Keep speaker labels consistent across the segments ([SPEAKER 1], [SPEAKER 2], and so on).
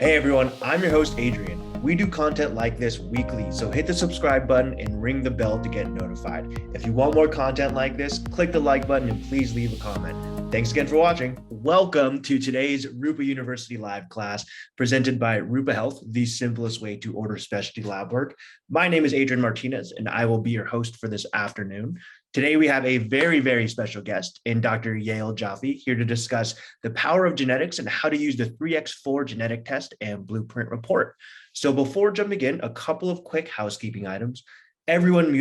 [SPEAKER 1] Hey everyone, I'm your host Adrian. We do content like this weekly, so hit the subscribe button and ring the bell to get notified. If you want more content like this, click the like button and please leave a comment. Thanks again for watching. Welcome to today's Rupa University live class presented by Rupa Health, the simplest way to order specialty lab work. My name is Adrian Martinez and I will be your host for this afternoon. Today, we have a very, very special guest in Dr. Yael Jaffe here to discuss the power of genetics and how to use the 3x4 genetic test and blueprint report. So before jumping in, a couple of quick housekeeping items. Everyone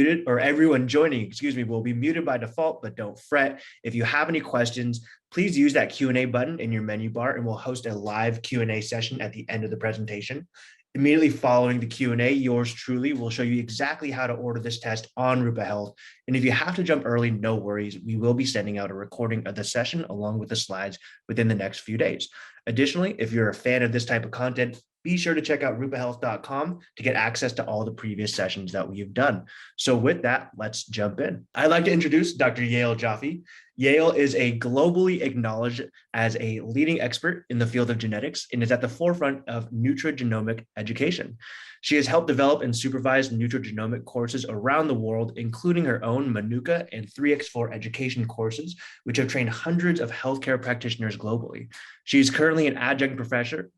[SPEAKER 1] joining, will be muted by default, but don't fret. If you have any questions, please use that Q&A button in your menu bar and we'll host a live Q&A session at the end of the presentation. Immediately following the Q&A, yours truly will show you exactly how to order this test on Rupa Health. And if you have to jump early, no worries. We will be sending out a recording of the session along with the slides within the next few days. Additionally, if you're a fan of this type of content, be sure to check out rupahealth.com to get access to all the previous sessions that we've done. So with that, let's jump in. I'd like to introduce Dr. Yael Jaffe. Yael is a globally acknowledged as a leading expert in the field of genetics and is at the forefront of nutrigenomic education. She has helped develop and supervise nutrigenomic courses around the world, including her own Manuka and 3x4 education courses, which have trained hundreds of healthcare practitioners globally. She is currently an adjunct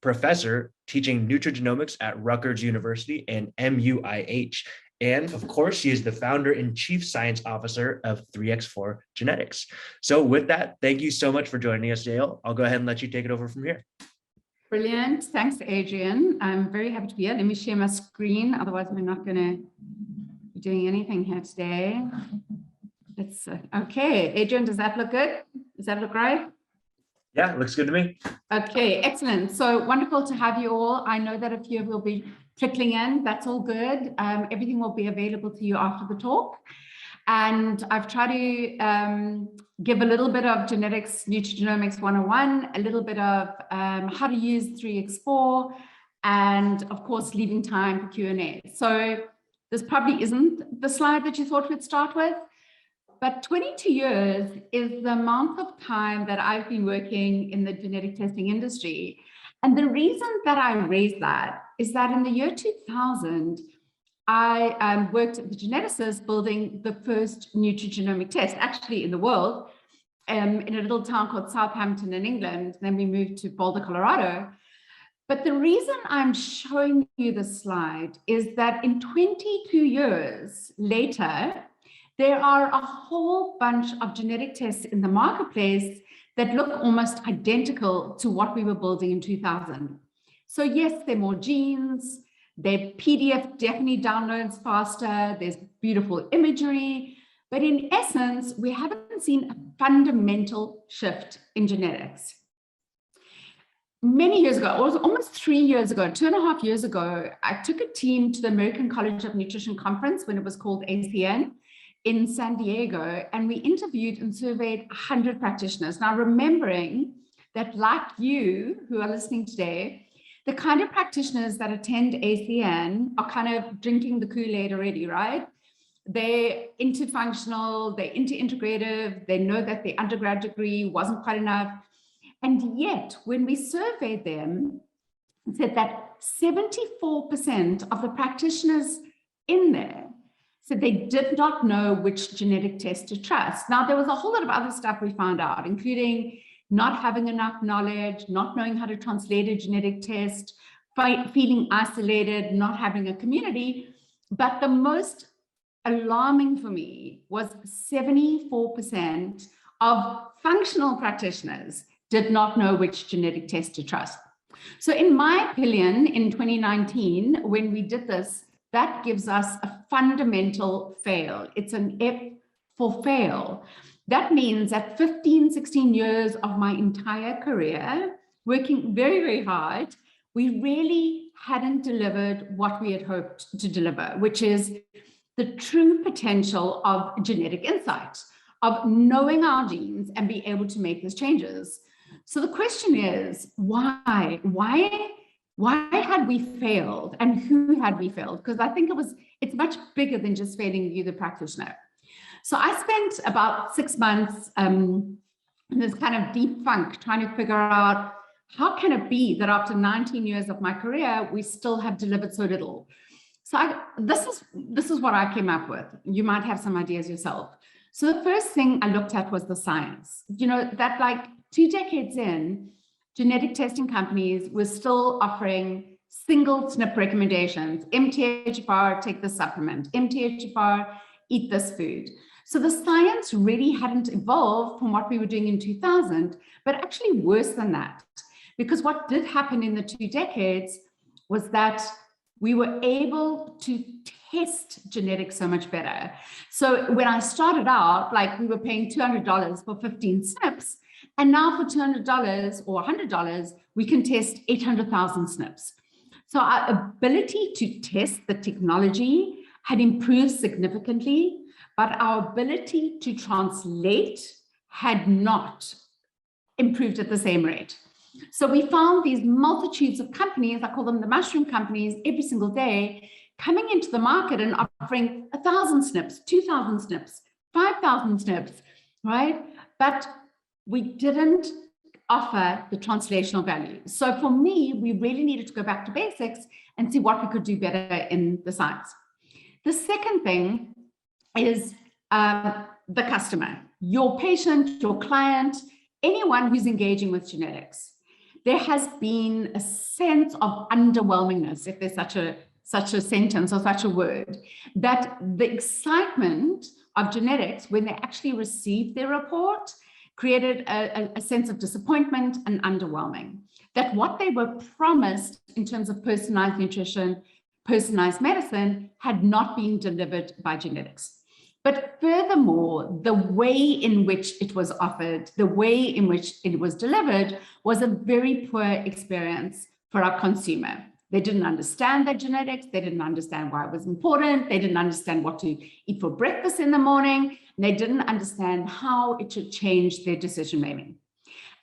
[SPEAKER 1] professor teaching nutrigenomics at Rutgers University and MUIH. And of course, she is the founder and chief science officer of 3x4 Genetics. So with that, thank you so much for joining us, Yael. I'll go ahead and let you take it over from here.
[SPEAKER 2] Brilliant. Thanks, Adrian. I'm very happy to be here. Let me share my screen. Otherwise, we're not going to be doing anything here today. Let's, okay. Adrian, does that look good? Does that look right?
[SPEAKER 1] Yeah, looks good to me. Okay,
[SPEAKER 2] excellent. So wonderful to have you all. I know that a few of you will be trickling in. That's all good. Everything will be available to you after the talk. And I've tried to give a little bit of genetics, nutrigenomics 101, a little bit of how to use 3x4, and of course, leaving time for Q&A. So this probably isn't the slide that you thought we'd start with, but 22 years is the amount of time that I've been working in the genetic testing industry. And the reason that I raised that is that in the year 2000, I worked as a geneticist building the first nutrigenomic test, actually in the world, in a little town called Southampton in England. Then we moved to Boulder, Colorado. But the reason I'm showing you this slide is that in 22 years later, there are a whole bunch of genetic tests in the marketplace that look almost identical to what we were building in 2000. So yes, there are more genes, their PDF definitely downloads faster, there's beautiful imagery, but in essence, we haven't seen a fundamental shift in genetics. Many years ago, it was almost 3 years ago, 2.5 years ago, I took a team to the American College of Nutrition conference when it was called ACN in San Diego, and we interviewed and surveyed 100 practitioners. Now, remembering that like you who are listening today, the kind of practitioners that attend ACN are kind of drinking the Kool-Aid already, right? They're into functional, they're into integrative, they know that their undergrad degree wasn't quite enough. And yet, when we surveyed them, it said that 74% of the practitioners in there said they did not know which genetic test to trust. Now, there was a whole lot of other stuff we found out, including not having enough knowledge, not knowing how to translate a genetic test, feeling isolated, not having a community. But the most alarming for me was 74% of functional practitioners did not know which genetic test to trust. So in my opinion, in 2019, when we did this, that gives us a fundamental fail. It's an F for fail. That means that 15, 16 years of my entire career, working very, very hard, we really hadn't delivered what we had hoped to deliver, which is the true potential of genetic insight, of knowing our genes and be able to make these changes. So the question is, why? Why had we failed and who had we failed? Because I think it's much bigger than just failing you, the practitioner. So I spent about 6 months in this kind of deep funk trying to figure out how can it be that after 19 years of my career, we still have delivered so little? So this is what I came up with. You might have some ideas yourself. So the first thing I looked at was the science. You know, that like 2 decades in, genetic testing companies were still offering single SNP recommendations. MTHFR, take this supplement. MTHFR, eat this food. So the science really hadn't evolved from what we were doing in 2000, but actually worse than that. Because what did happen in the 2 decades was that we were able to test genetics so much better. So when I started out, like we were paying $200 for 15 SNPs, and now for $200 or $100, we can test 800,000 SNPs. So our ability to test the technology had improved significantly, but our ability to translate had not improved at the same rate. So we found these multitudes of companies, I call them the mushroom companies, every single day, coming into the market and offering 1,000 SNPs, 2,000 SNPs, 5,000 SNPs, right? But we didn't offer the translational value. So for me, we really needed to go back to basics and see what we could do better in the science. The second thing is the customer, your patient, your client, anyone who's engaging with genetics. There has been a sense of underwhelmingness, if there's such a sentence or such a word, that the excitement of genetics when they actually received their report created a sense of disappointment and underwhelming, that what they were promised in terms of personalized nutrition, personalized medicine had not been delivered by genetics. But furthermore, the way in which it was offered, the way in which it was delivered was a very poor experience for our consumer. They didn't understand their genetics. They didn't understand why it was important. They didn't understand what to eat for breakfast in the morning. And they didn't understand how it should change their decision making.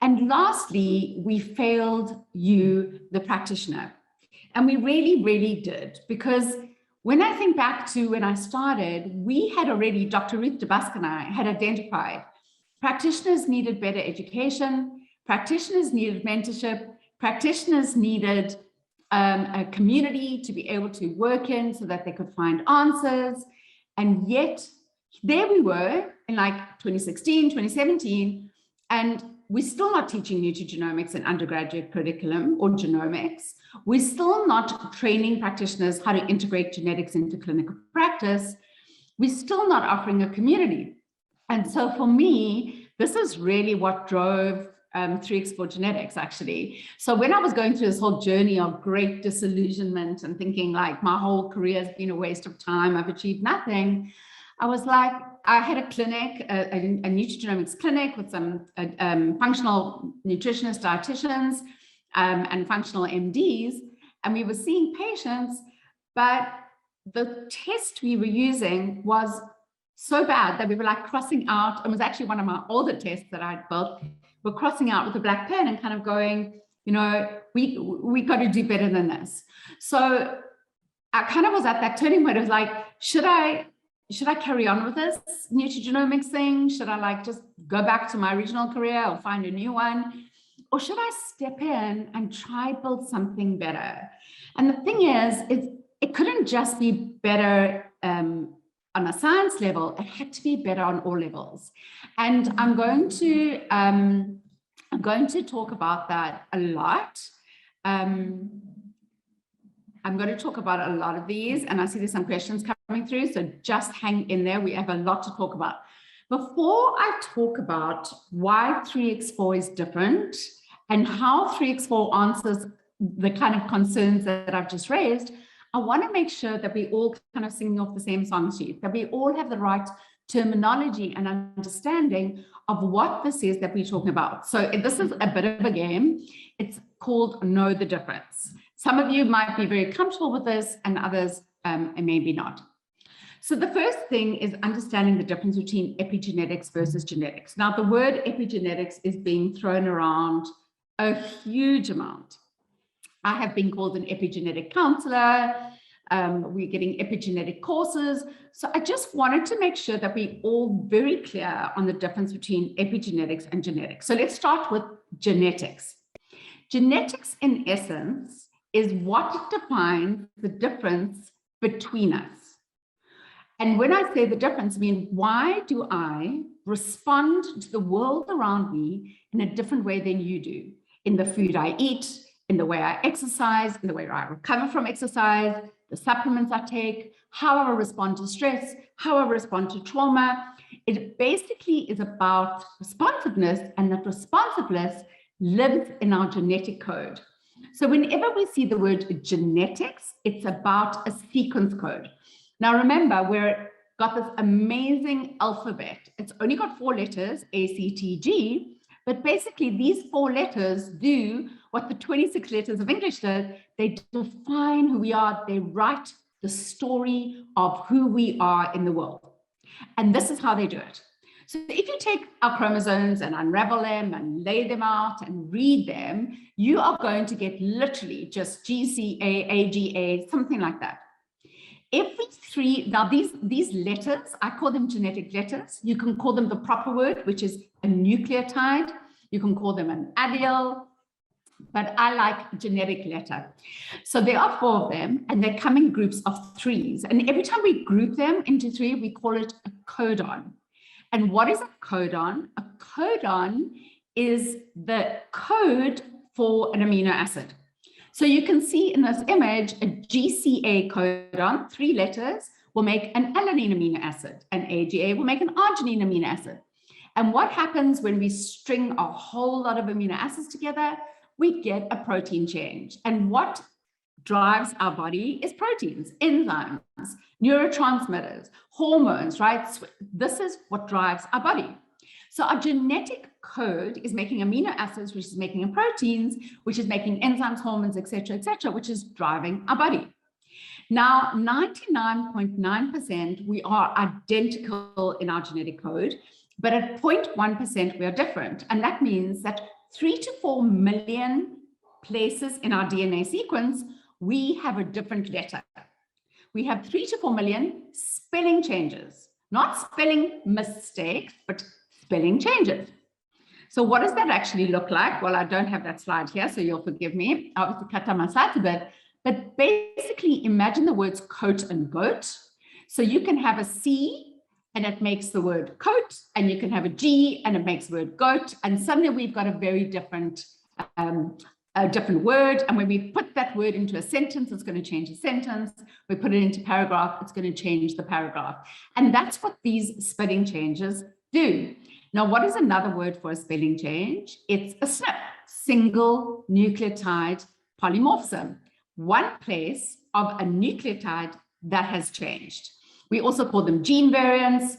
[SPEAKER 2] And lastly, we failed you, the practitioner. And we really, really did, because when I think back to when I started, we had already, Dr. Ruth DeBusk and I had identified practitioners needed better education, practitioners needed mentorship, practitioners needed a community to be able to work in so that they could find answers. And yet there we were in like 2016, 2017, and we're still not teaching nutrigenomics in undergraduate curriculum or genomics. We're still not training practitioners how to integrate genetics into clinical practice. We're still not offering a community. And so for me, this is really what drove 3X4 Genetics, actually. So when I was going through this whole journey of great disillusionment and thinking like my whole career has been a waste of time, I've achieved nothing, I was like, I had a clinic, a nutrigenomics clinic with some functional nutritionists, dietitians, and functional MDs, and we were seeing patients, but the test we were using was so bad that we were like crossing out. It was actually one of my older tests that I'd built. We're crossing out with a black pen and kind of going, you know, we got to do better than this. So I kind of was at that turning point. It was like, should I carry on with this nutrigenomics thing? Should I like just go back to my original career or find a new one? Or should I step in and try build something better? And the thing is, it couldn't just be better on a science level. It had to be better on all levels. And I'm going to talk about that a lot. I'm going to talk about a lot of these, and I see there's some questions coming through, so just hang in there. We have a lot to talk about. Before I talk about why 3X4 is different and how 3X4 answers the kind of concerns that I've just raised, I want to make sure that we all kind of singing off the same song sheet, that we all have the right terminology and understanding of what this is that we're talking about. So this is a bit of a game. It's called Know the Difference. Some of you might be very comfortable with this and others and maybe not. So the first thing is understanding the difference between epigenetics versus genetics. Now, the word epigenetics is being thrown around a huge amount. I have been called an epigenetic counselor. We're getting epigenetic courses. So I just wanted to make sure that we're all very clear on the difference between epigenetics and genetics. So let's start with genetics. Genetics, in essence, is what defines the difference between us. And when I say the difference, I mean, why do I respond to the world around me in a different way than you do? In the food I eat, in the way I exercise, in the way I recover from exercise, the supplements I take, how I respond to stress, how I respond to trauma. It basically is about responsiveness, and that responsiveness lives in our genetic code. So whenever we see the word genetics, it's about a sequence code. Now remember, we've got this amazing alphabet. It's only got 4 letters, A, C, T, G, but basically these 4 letters do what the 26 letters of English do. They define who we are. They write the story of who we are in the world. And this is how they do it. So if you take our chromosomes and unravel them and lay them out and read them, you are going to get literally just GCA, AGA, something like that. Every 3, now these letters, I call them genetic letters. You can call them the proper word, which is a nucleotide. You can call them an allele, but I like genetic letter. So there are 4 of them, and they come in groups of 3s. And every time we group them into 3, we call it a codon. And what is a codon? A codon is the code for an amino acid. So you can see in this image, a GCA codon, 3 letters, will make an alanine amino acid. An AGA will make an arginine amino acid. And what happens when we string a whole lot of amino acids together? We get a protein change. And what drives our body is proteins, enzymes, neurotransmitters, hormones, right? This is what drives our body. So our genetic code is making amino acids, which is making proteins, which is making enzymes, hormones, et cetera, which is driving our body. Now, 99.9%, we are identical in our genetic code, but at 0.1%, we are different. And that means that 3 to 4 million places in our DNA sequence, we have a different letter. We have 3 to 4 million spelling changes, not spelling mistakes, but spelling changes. So what does that actually look like? Well, I don't have that slide here, so you'll forgive me. I obviously cut down my slides a bit, but basically imagine the words coat and goat. So you can have a C and it makes the word coat, and you can have a G and it makes the word goat, and suddenly we've got a very different word. And when we put that word into a sentence, it's going to change the sentence. We put it into paragraph, it's going to change the paragraph. And that's what these spelling changes do. Now, what is another word for a spelling change? It's a SNP, single nucleotide polymorphism. One place of a nucleotide that has changed. We also call them gene variants.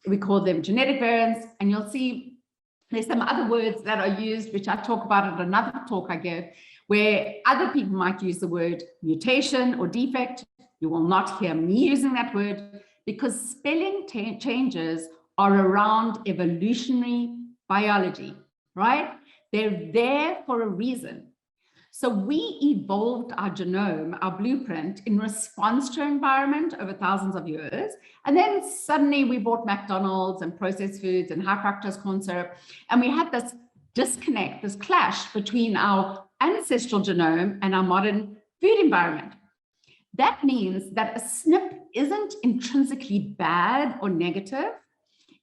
[SPEAKER 2] We call them genetic variants. And you'll see there's some other words that are used, which I talk about at another talk I give, where other people might use the word mutation or defect. You will not hear me using that word, because spelling changes are around evolutionary biology, right? They're there for a reason. So we evolved our genome, our blueprint, in response to our environment over thousands of years. And then suddenly we bought McDonald's and processed foods and high fructose corn syrup. And we had this disconnect, this clash between our ancestral genome and our modern food environment. That means that a SNP isn't intrinsically bad or negative.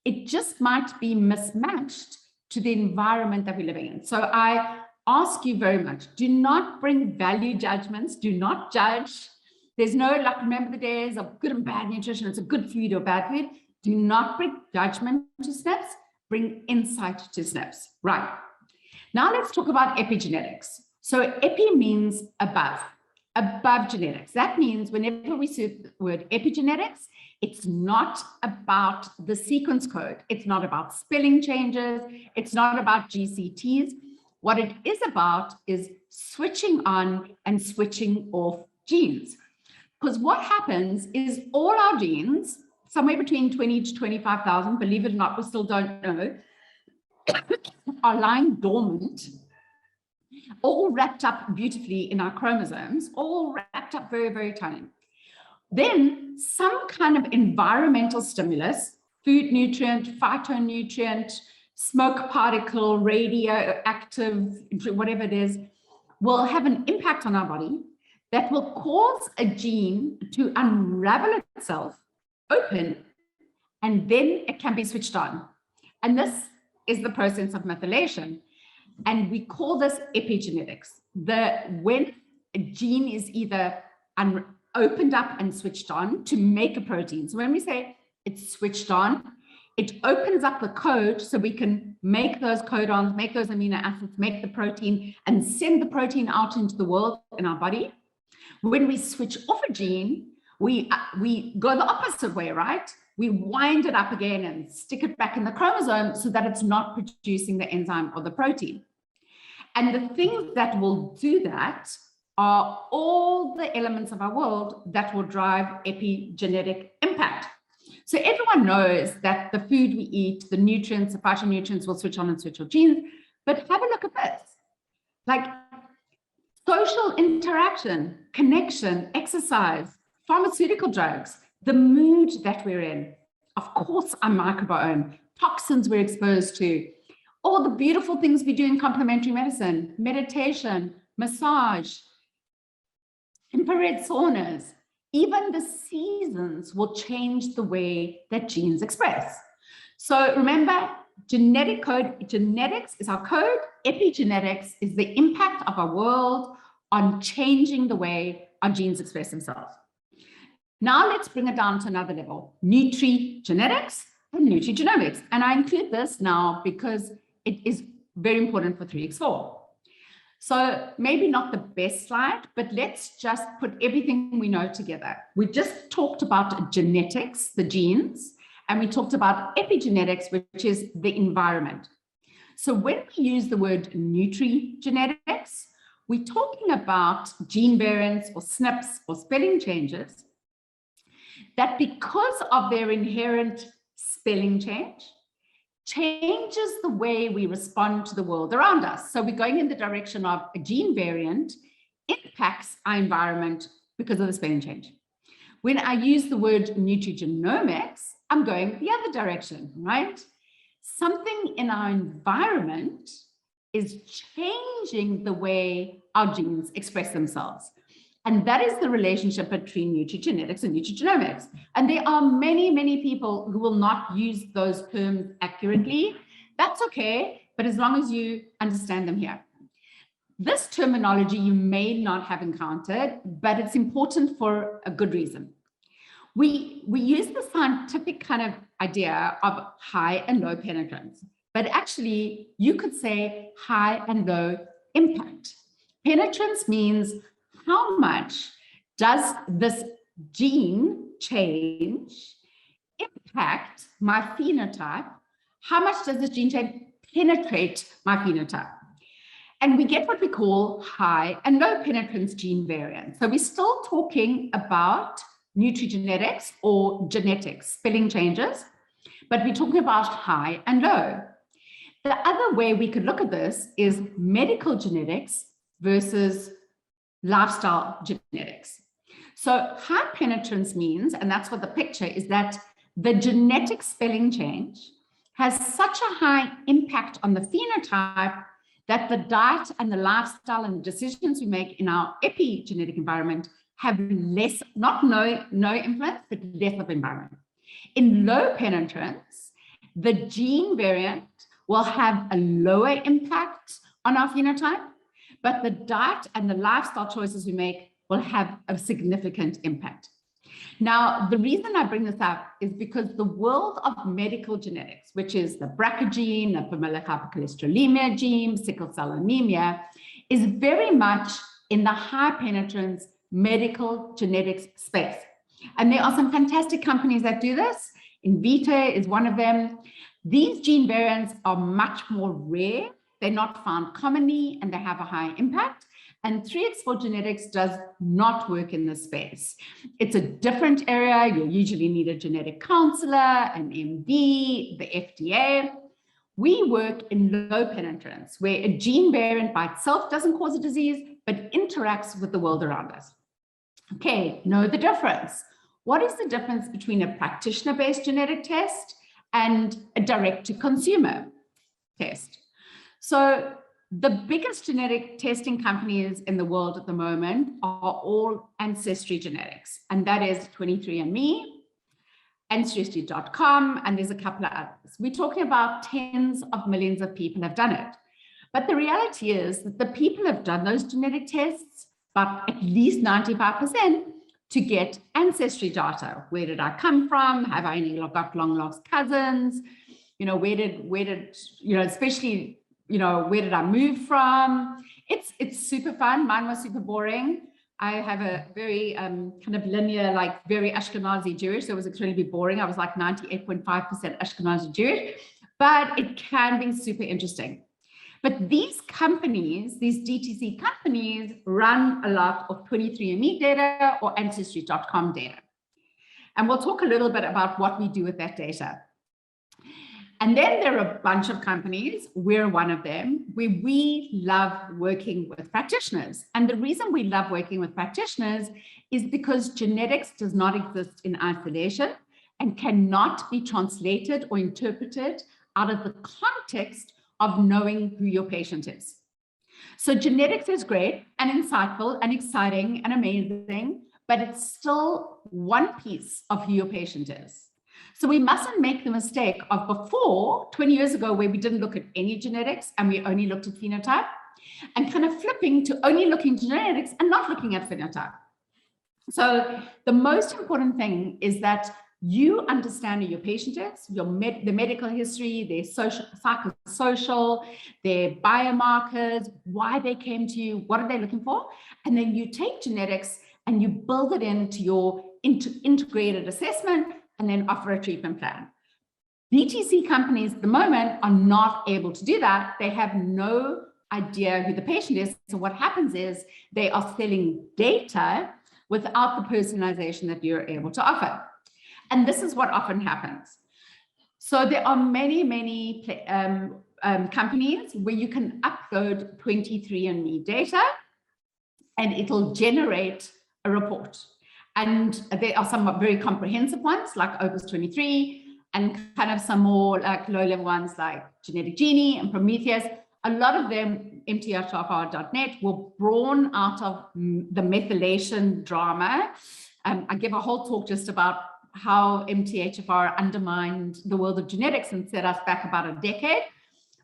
[SPEAKER 2] It just might be mismatched to the environment that we're living in. So I ask you very much, do not bring value judgments, do not judge. There's no, like, remember the days of good and bad nutrition, it's a good food or bad food. Do not bring judgment to SNPs, bring insight to SNPs. Right. Now let's talk about epigenetics. So epi means above genetics. That means whenever we see the word epigenetics, it's not about the sequence code. It's not about spelling changes. It's not about GCTs. What it is about is switching on and switching off genes. Because what happens is all our genes, somewhere between 20 to 25,000, believe it or not, we still don't know, are lying dormant, all wrapped up beautifully in our chromosomes, all wrapped up very, very tiny. Then some kind of environmental stimulus, food nutrient, phytonutrient, smoke particle, radioactive, whatever it is, will have an impact on our body that will cause a gene to unravel itself, open, and then it can be switched on. And this is the process of methylation. And we call this epigenetics. When a gene is either opened up and switched on to make a protein. So when we say it's switched on, it opens up the code so we can make those codons, make those amino acids, make the protein, and send the protein out into the world in our body. When we switch off a gene, we go the opposite way, right? We wind it up again and stick it back in the chromosome so that it's not producing the enzyme or the protein. And the things that will do that are all the elements of our world that will drive epigenetic impact. So everyone knows that the food we eat, the nutrients, the phytonutrients will switch on and switch off genes, but have a look at this. Like social interaction, connection, exercise, pharmaceutical drugs, the mood that we're in, of course, our microbiome, toxins we're exposed to, all the beautiful things we do in complementary medicine, meditation, massage, infrared saunas, even the seasons will change the way that genes express. So remember, genetic code, genetics is our code, epigenetics is the impact of our world on changing the way our genes express themselves. Now let's bring it down to another level, nutrigenetics and nutrigenomics. And I include this now because it is very important for 3x4. So maybe not the best slide, but let's just put everything we know together. We just talked about genetics, the genes, and we talked about epigenetics, which is the environment. So when we use the word nutrigenetics, we're talking about gene variants or SNPs or spelling changes that because of their inherent spelling change, changes the way we respond to the world around us. So we're going in the direction of a gene variant impacts our environment because of the spelling change. When I use the word nutrigenomics, I'm going the other direction, right? Something in our environment is changing the way our genes express themselves. And that is the relationship between nutrigenetics and nutrigenomics. And there are many, many people who will not use those terms accurately. That's okay, but as long as you understand them here. This terminology you may not have encountered, but it's important for a good reason. We use the scientific kind of idea of high and low penetrance, but actually you could say high and low impact. Penetrance means how much does this gene change impact my phenotype? How much does this gene change penetrate my phenotype? And we get what we call high and low penetrance gene variants. So we're still talking about nutrigenetics or genetics, spelling changes, but we're talking about high and low. The other way we could look at this is medical genetics versus lifestyle genetics. So high penetrance means, and that's what the picture is, that the genetic spelling change has such a high impact on the phenotype that the diet and the lifestyle and the decisions we make in our epigenetic environment have less, not no influence, but less of environment. In low penetrance, the gene variant will have a lower impact on our phenotype, but the diet and the lifestyle choices we make will have a significant impact. Now, the reason I bring this up is because the world of medical genetics, which is the BRCA gene, the familial hypercholesterolemia gene, sickle cell anemia, is very much in the high penetrance medical genetics space. And there are some fantastic companies that do this. Invita is one of them. These gene variants are much more rare. They're not found commonly and they have a high impact. And 3x4 genetics does not work in this space. It's a different area. You usually need a genetic counselor, an MD, the FDA. We work in low penetrance, where a gene variant by itself doesn't cause a disease, but interacts with the world around us. Okay, know the difference. What is the difference between a practitioner-based genetic test and a direct-to-consumer test? So the biggest genetic testing companies in the world at the moment are all Ancestry Genetics, and that is 23andMe, Ancestry.com, and there's a couple of others. We're talking about tens of millions of people have done it. But the reality is that the people have done those genetic tests, but at least 95% to get ancestry data. Where did I come from? Have I any got long lost cousins? You know, where did, you know, especially, you know, where did I move from? It's super fun. Mine was super boring. I have a very kind of linear, like very Ashkenazi Jewish. So it was extremely boring. I was like 98.5% Ashkenazi Jewish, but it can be super interesting. But these companies, these DTC companies, run a lot of 23andMe data or Ancestry.com data. And we'll talk a little bit about what we do with that data. And then there are a bunch of companies, we're one of them, where we love working with practitioners. And the reason we love working with practitioners is because genetics does not exist in isolation and cannot be translated or interpreted out of the context of knowing who your patient is. So genetics is great and insightful and exciting and amazing, but it's still one piece of who your patient is. So we mustn't make the mistake of before, 20 years ago, where we didn't look at any genetics and we only looked at phenotype, and kind of flipping to only looking at genetics and not looking at phenotype. So the most important thing is that you understand who your patient is, the medical history, their social, psychosocial, their biomarkers, why they came to you, what are they looking for? And then you take genetics and you build it into your integrated assessment and then offer a treatment plan. DTC companies at the moment are not able to do that. They have no idea who the patient is. So what happens is they are selling data without the personalization that you're able to offer. And this is what often happens. So there are many companies where you can upload 23andMe data and it'll generate a report. And there are some very comprehensive ones like Opus 23 and kind of some more like low-level ones like Genetic Genie and Prometheus. A lot of them, mtrfr.net, were born out of the methylation drama. I give a whole talk just about how MTHFR undermined the world of genetics and set us back about a decade.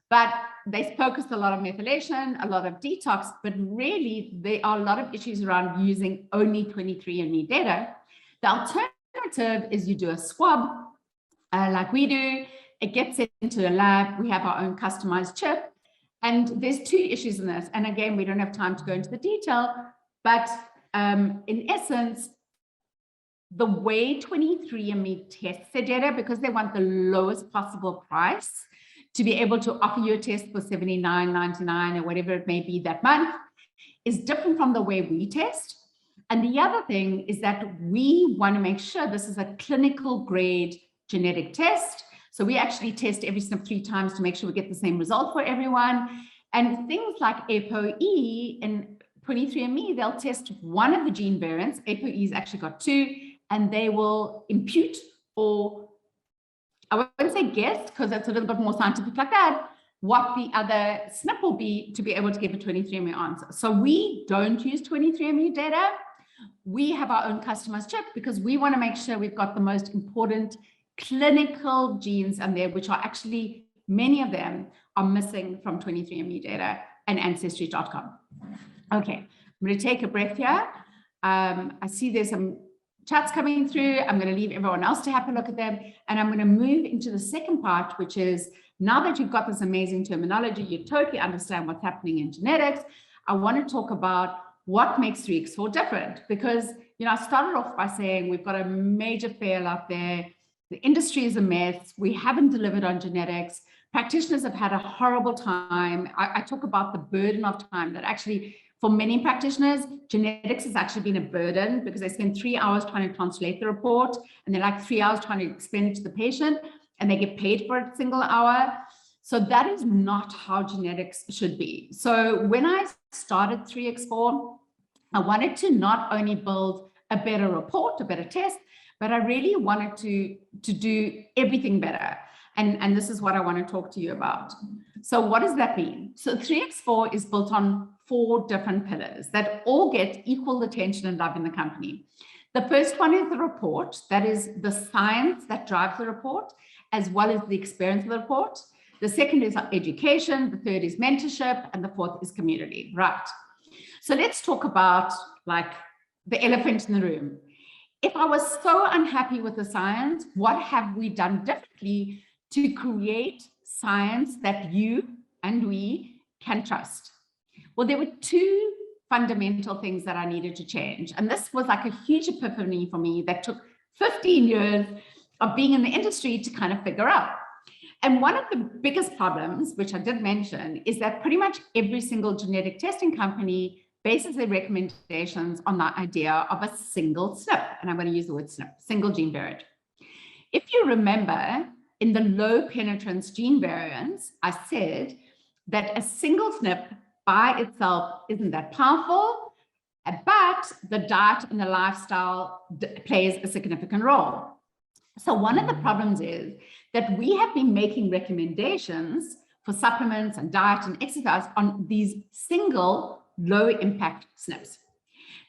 [SPEAKER 2] But they focused a lot on methylation, a lot of detox, but really there are a lot of issues around using only 23andMe data. The alternative is you do a swab like we do. It gets into a lab. We have our own customized chip. And there's two issues in this. And again, we don't have time to go into the detail, but in essence, the way 23andMe tests their data, because they want the lowest possible price to be able to offer you a test for $79.99 or whatever it may be that month, is different from the way we test. And the other thing is that we want to make sure this is a clinical grade genetic test. So we actually test every step 3 times to make sure we get the same result for everyone. And things like ApoE and 23andMe, they'll test one of the gene variants. ApoE's actually got 2, and they will impute, or I won't say guess, because that's a little bit more scientific like that, what the other SNP will be to be able to give a 23andMe answer. So we don't use 23andMe data. We have our own customized chip because we want to make sure we've got the most important clinical genes in there, which are actually, many of them are missing from 23andMe data and Ancestry.com. Okay, I'm going to take a breath here. I see there's some chats coming through. I'm going to leave everyone else to have a look at them. And I'm going to move into the second part, which is, now that you've got this amazing terminology, you totally understand what's happening in genetics. I want to talk about what makes 3x4 different, because, you know, I started off by saying we've got a major fail out there. The industry is a mess. We haven't delivered on genetics. Practitioners have had a horrible time. I talk about the burden of time that actually, for many practitioners, genetics has actually been a burden because they spend 3 hours trying to translate the report, and they're like 3 hours trying to explain it to the patient, and they get paid for a single hour. So that is not how genetics should be. So when I started 3x4, I wanted to not only build a better report, a better test, but I really wanted to do everything better. And this is what I want to talk to you about. So what does that mean? So 3x4 is built on 4 different pillars that all get equal attention and love in the company. The first one is the report. That is the science that drives the report, as well as the experience of the report. The second is education. The third is mentorship. And the fourth is community, right? So let's talk about like the elephant in the room. If I was so unhappy with the science, what have we done differently to create science that you and we can trust? Well, there were 2 fundamental things that I needed to change. And this was like a huge epiphany for me that took 15 years of being in the industry to kind of figure out. And one of the biggest problems, which I did mention, is that pretty much every single genetic testing company bases their recommendations on the idea of a single SNP. And I'm going to use the word SNP, single gene variant. If you remember, in the low penetrance gene variants, I said that a single SNP by itself isn't that powerful, but the diet and the lifestyle plays a significant role. So one of the problems is that we have been making recommendations for supplements and diet and exercise on these single low impact SNPs.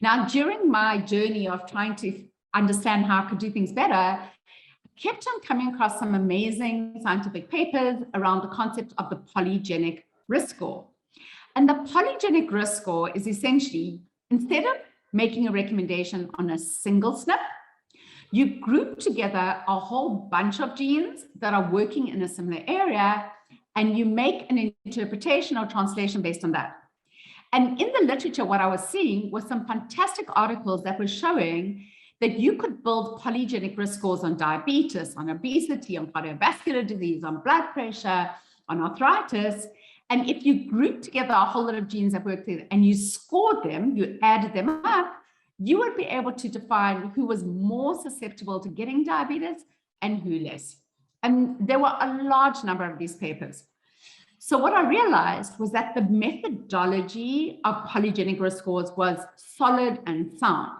[SPEAKER 2] Now, during my journey of trying to understand how I could do things better, I kept on coming across some amazing scientific papers around the concept of the polygenic risk score. And the polygenic risk score is essentially, instead of making a recommendation on a single SNP, you group together a whole bunch of genes that are working in a similar area, and you make an interpretation or translation based on that. And in the literature, what I was seeing was some fantastic articles that were showing that you could build polygenic risk scores on diabetes, on obesity, on cardiovascular disease, on blood pressure, on arthritis. And if you group together a whole lot of genes that work together and you scored them, you added them up, you would be able to define who was more susceptible to getting diabetes and who less. And there were a large number of these papers. So what I realized was that the methodology of polygenic risk scores was solid and sound.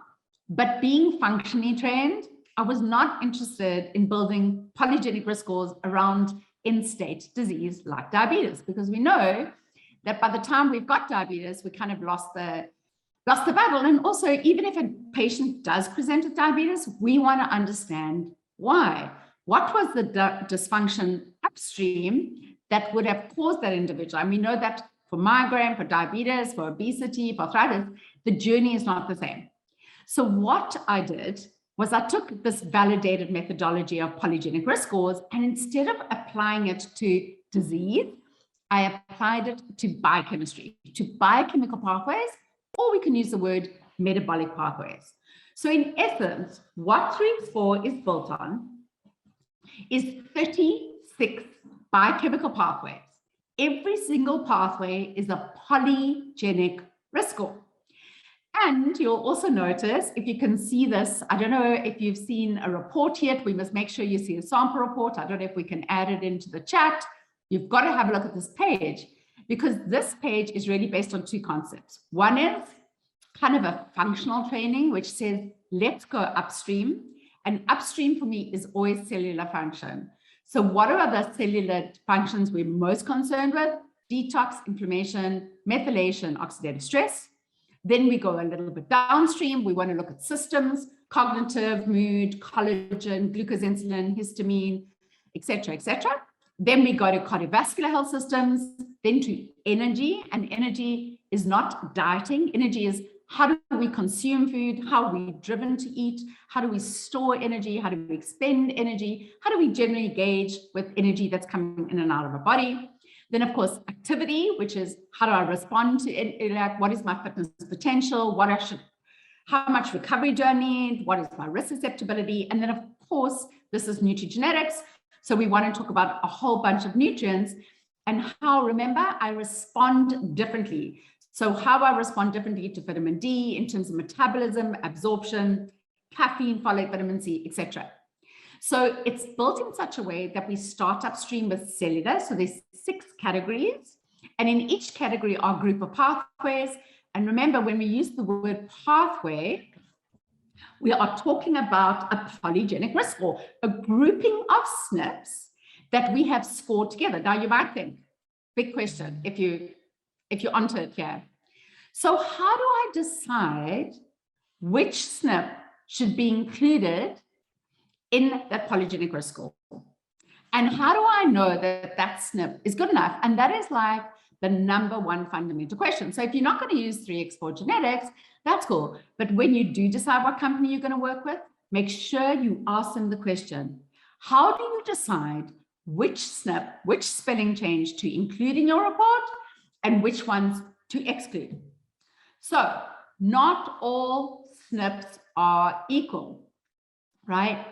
[SPEAKER 2] But being functionally trained, I was not interested in building polygenic risk scores around end-stage disease like diabetes, because we know that by the time we've got diabetes, we kind of lost the battle. And also, even if a patient does present with diabetes, we want to understand why. What was the dysfunction upstream that would have caused that individual? And we know that for migraine, for diabetes, for obesity, for arthritis, the journey is not the same. So what I did was I took this validated methodology of polygenic risk scores, and instead of applying it to disease, I applied it to biochemistry, to biochemical pathways, or we can use the word metabolic pathways. So in essence, what 3x4 is built on is 36 biochemical pathways. Every single pathway is a polygenic risk score. And you'll also notice, if you can see this, I don't know if you've seen a report yet, we must make sure you see a sample report. I don't know if we can add it into the chat. You've got to have a look at this page, because this page is really based on 2 concepts. One is kind of a functional training, which says, let's go upstream. And upstream for me is always cellular function. So what are the cellular functions we're most concerned with? Detox, inflammation, methylation, oxidative stress. Then we go a little bit downstream. We want to look at systems, cognitive, mood, collagen, glucose, insulin, histamine, etc., etc. Then we go to cardiovascular health systems, then to energy. And energy is not dieting. Energy is how do we consume food? How are we driven to eat? How do we store energy? How do we expend energy? How do we generally engage with energy that's coming in and out of our body? Then, of course, activity, which is how do I respond to it? What is my fitness potential? How much recovery do I need? What is my risk susceptibility? And then, of course, this is nutrigenetics. So we want to talk about a whole bunch of nutrients and how, remember, I respond differently. So how I respond differently to vitamin D in terms of metabolism, absorption, caffeine, folate, vitamin C, etc. So it's built in such a way that we start upstream with cellular. So there's 6 categories, and in each category are a group of pathways. And remember, when we use the word pathway, we are talking about a polygenic risk score, a grouping of SNPs that we have scored together. Now you might think, big question, if you're onto it here. So how do I decide which SNP should be included in that polygenic risk score? And how do I know that that SNP is good enough? And that is like the number one fundamental question. So if you're not going to use 3x4 genetics, that's cool. But when you do decide what company you're going to work with, make sure you ask them the question, how do you decide which SNP, which spelling change to include in your report and which ones to exclude? So not all SNPs are equal, right?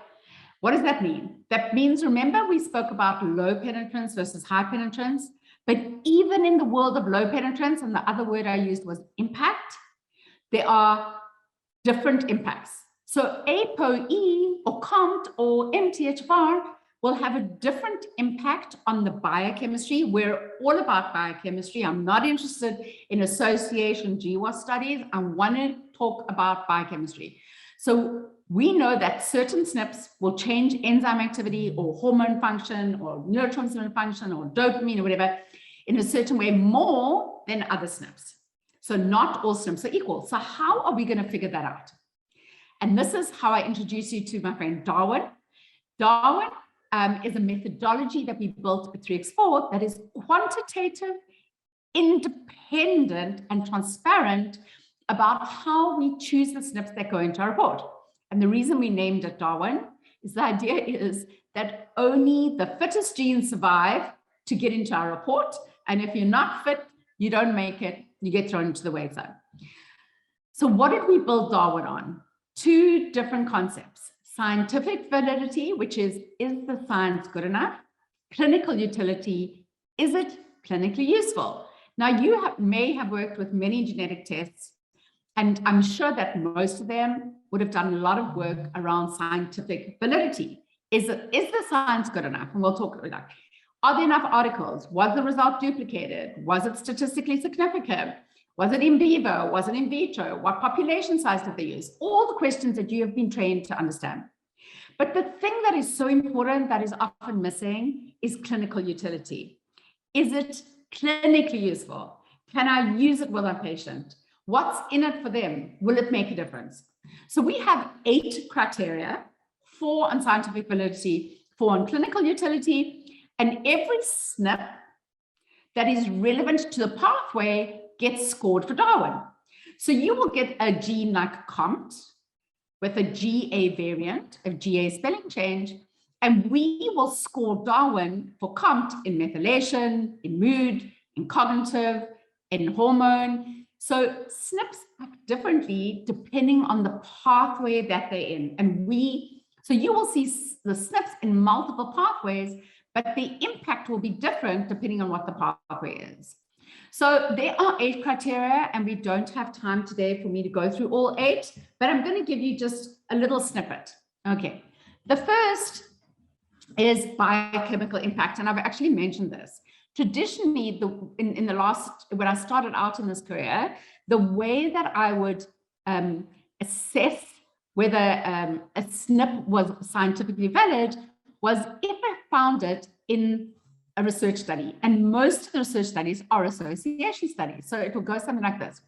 [SPEAKER 2] What does that mean? That means, remember, we spoke about low penetrance versus high penetrance, but even in the world of low penetrance, and the other word I used was impact, there are different impacts. So ApoE or COMT or MTHFR will have a different impact on the biochemistry. We're all about biochemistry. I'm not interested in association GWAS studies. I want to talk about biochemistry. So we know that certain SNPs will change enzyme activity or hormone function or neurotransmitter function or dopamine or whatever in a certain way more than other SNPs. So not all SNPs are equal. So how are we going to figure that out? And this is how I introduce you to my friend Darwin. Darwin is a methodology that we built with 3x4 that is quantitative, independent, and transparent about how we choose the SNPs that go into our report. And the reason we named it Darwin is the idea is that only the fittest genes survive to get into our report. And if you're not fit, you don't make it, you get thrown into the wave zone. So what did we build Darwin on? Two different concepts: scientific validity, which is the science good enough? Clinical utility, is it clinically useful? Now, you may have worked with many genetic tests, and I'm sure that most of them would have done a lot of work around scientific validity. Is the science good enough? And we'll talk about that. Are there enough articles? Was the result duplicated? Was it statistically significant? Was it in vivo? Was it in vitro? What population size did they use? All the questions that you have been trained to understand. But the thing that is so important that is often missing is clinical utility. Is it clinically useful? Can I use it with a patient? What's in it for them? Will it make a difference? So we have 8 criteria, 4 on scientific validity, 4 on clinical utility, and every SNP that is relevant to the pathway gets scored for Darwin. So you will get a gene like COMT with a GA variant, a GA spelling change, and we will score Darwin for COMT in methylation, in mood, in cognitive, in hormone. So SNPs act differently depending on the pathway that they're in. And so you will see the SNPs in multiple pathways, but the impact will be different depending on what the pathway is. So there are 8 criteria, and we don't have time today for me to go through all 8, but I'm going to give you just a little snippet. Okay. The first is biochemical impact, and I've actually mentioned this. Traditionally, in the last, when I started out in this career, the way that I would assess whether a SNP was scientifically valid was if I found it in a research study. And most of the research studies are association studies. So it will go something like this.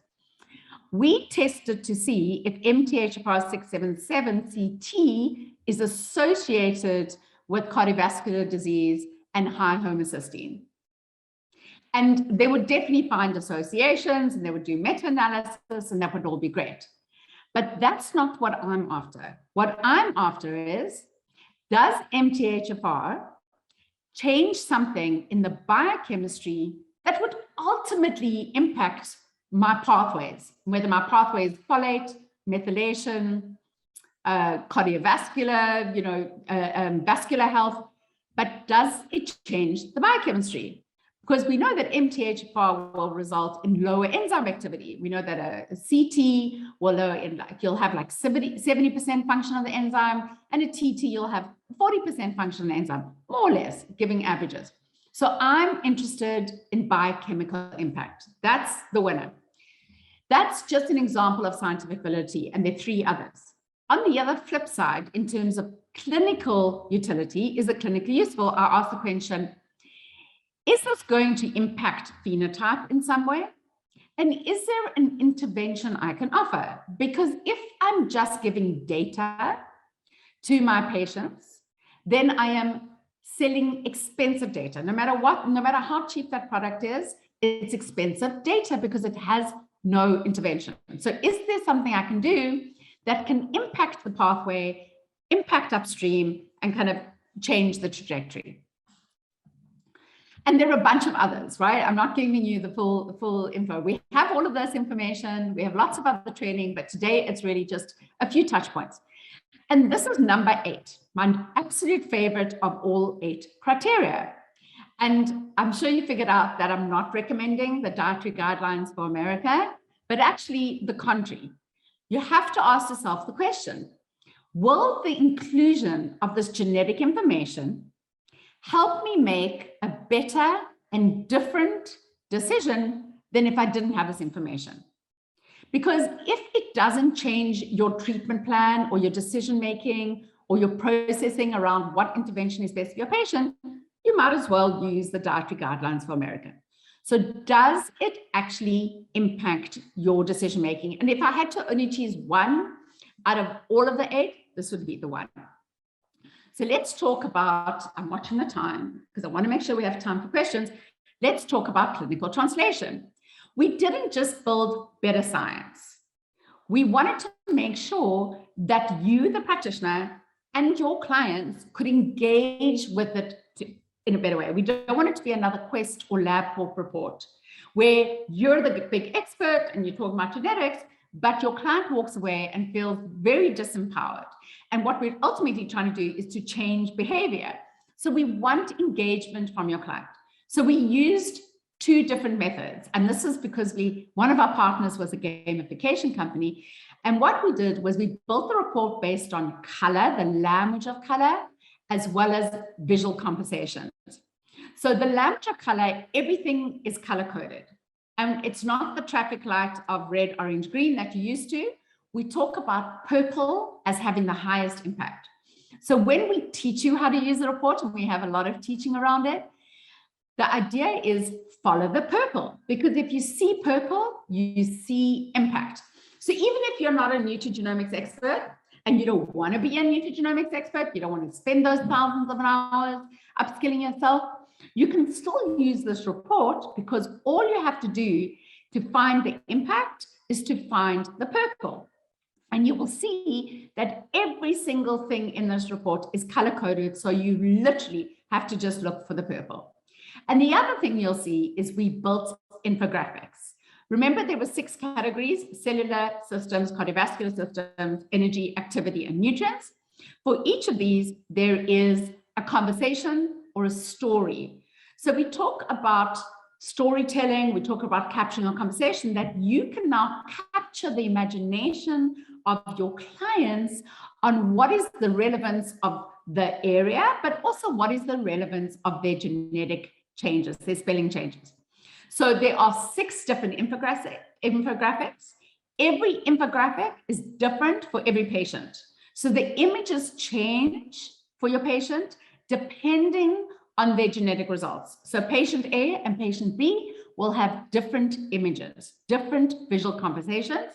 [SPEAKER 2] We tested to see if MTHFR677CT is associated with cardiovascular disease and high homocysteine. And they would definitely find associations, and they would do meta-analysis, and that would all be great. But that's not what I'm after. What I'm after is, does MTHFR change something in the biochemistry that would ultimately impact my pathways, whether my pathway is folate, methylation, cardiovascular, vascular health, but does it change the biochemistry? Because we know that MTHFR will result in lower enzyme activity. We know that a CT will lower in, you'll have like 70% function of the enzyme, and a TT you'll have 40% function of the enzyme, more or less, giving averages. So I'm interested in biochemical impact. That's the winner. That's just an example of scientific validity, and there are 3 others. On the other flip side, in terms of clinical utility? Is it clinically useful? I ask the question, is this going to impact phenotype in some way? And is there an intervention I can offer? Because if I'm just giving data to my patients, then I am selling expensive data. No matter what, no matter how cheap that product is, it's expensive data because it has no intervention. So is there something I can do that can impact the pathway, impact upstream, and kind of change the trajectory? And there are a bunch of others, right? I'm not giving you the full info. We have all of this information. We have lots of other training, but today it's really just a few touch points. And this is number 8, my absolute favorite of all 8 criteria. And I'm sure you figured out that I'm not recommending the dietary guidelines for America, but actually the contrary. You have to ask yourself the question, will the inclusion of this genetic information help me make a better and different decision than if I didn't have this information? Because if it doesn't change your treatment plan or your decision-making or your processing around what intervention is best for your patient, you might as well use the dietary guidelines for America. So does it actually impact your decision-making? And if I had to only choose one out of all of the 8, this would be the one. So let's talk about, I'm watching the time because I want to make sure we have time for questions. Let's talk about clinical translation. We didn't just build better science. We wanted to make sure that you, the practitioner, and your clients could engage with it in a better way. We don't want it to be another Quest or LabCorp report where you're the big expert and you're talking about genetics, but your client walks away and feels very disempowered. And what we're ultimately trying to do is to change behavior. So we want engagement from your client. So we used 2 different methods. And this is because one of our partners was a gamification company. And what we did was we built the report based on color, the language of color, as well as visual compensations. So the language of color, everything is color coded. And it's not the traffic light of red, orange, green that you used to. We talk about purple as having the highest impact. So when we teach you how to use the report, and we have a lot of teaching around it, the idea is follow the purple, because if you see purple, you see impact. So even if you're not a nutrigenomics expert and you don't want to be a nutrigenomics expert, you don't want to spend those thousands of hours upskilling yourself, you can still use this report because all you have to do to find the impact is to find the purple. And you will see that every single thing in this report is color coded. So you literally have to just look for the purple. And the other thing you'll see is we built infographics. Remember, there were 6 categories: cellular systems, cardiovascular systems, energy, activity, and nutrients. For each of these, there is a conversation or a story. So we talk about storytelling, we talk about capturing a conversation, that you can now capture the imagination of your clients on what is the relevance of the area, but also what is the relevance of their genetic changes, their spelling changes. So there are 6 different infographics. Every infographic is different for every patient. So the images change for your patient depending on their genetic results. So patient A and patient B will have different images, different visual compensations.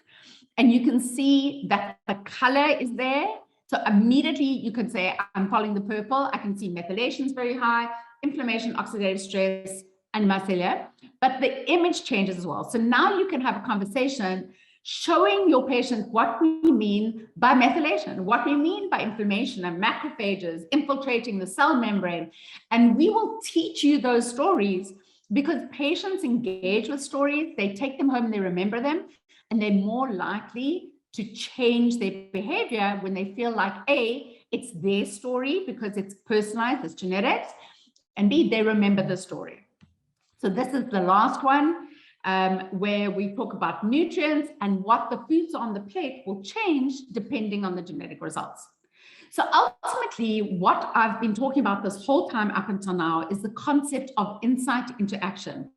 [SPEAKER 2] And you can see that the color is there. So immediately you can say, I'm following the purple. I can see methylation is very high, inflammation, oxidative stress, and mycelia. But the image changes as well. So now you can have a conversation showing your patient what we mean by methylation, what we mean by inflammation and macrophages infiltrating the cell membrane. And we will teach you those stories because patients engage with stories, they take them home, they remember them, and they're more likely to change their behavior when they feel like A, it's their story because it's personalized, it's genetics, and B, they remember the story. So this is the last one, where we talk about nutrients and what the foods on the plate will change depending on the genetic results. So ultimately, what I've been talking about this whole time up until now is the concept of insight into action.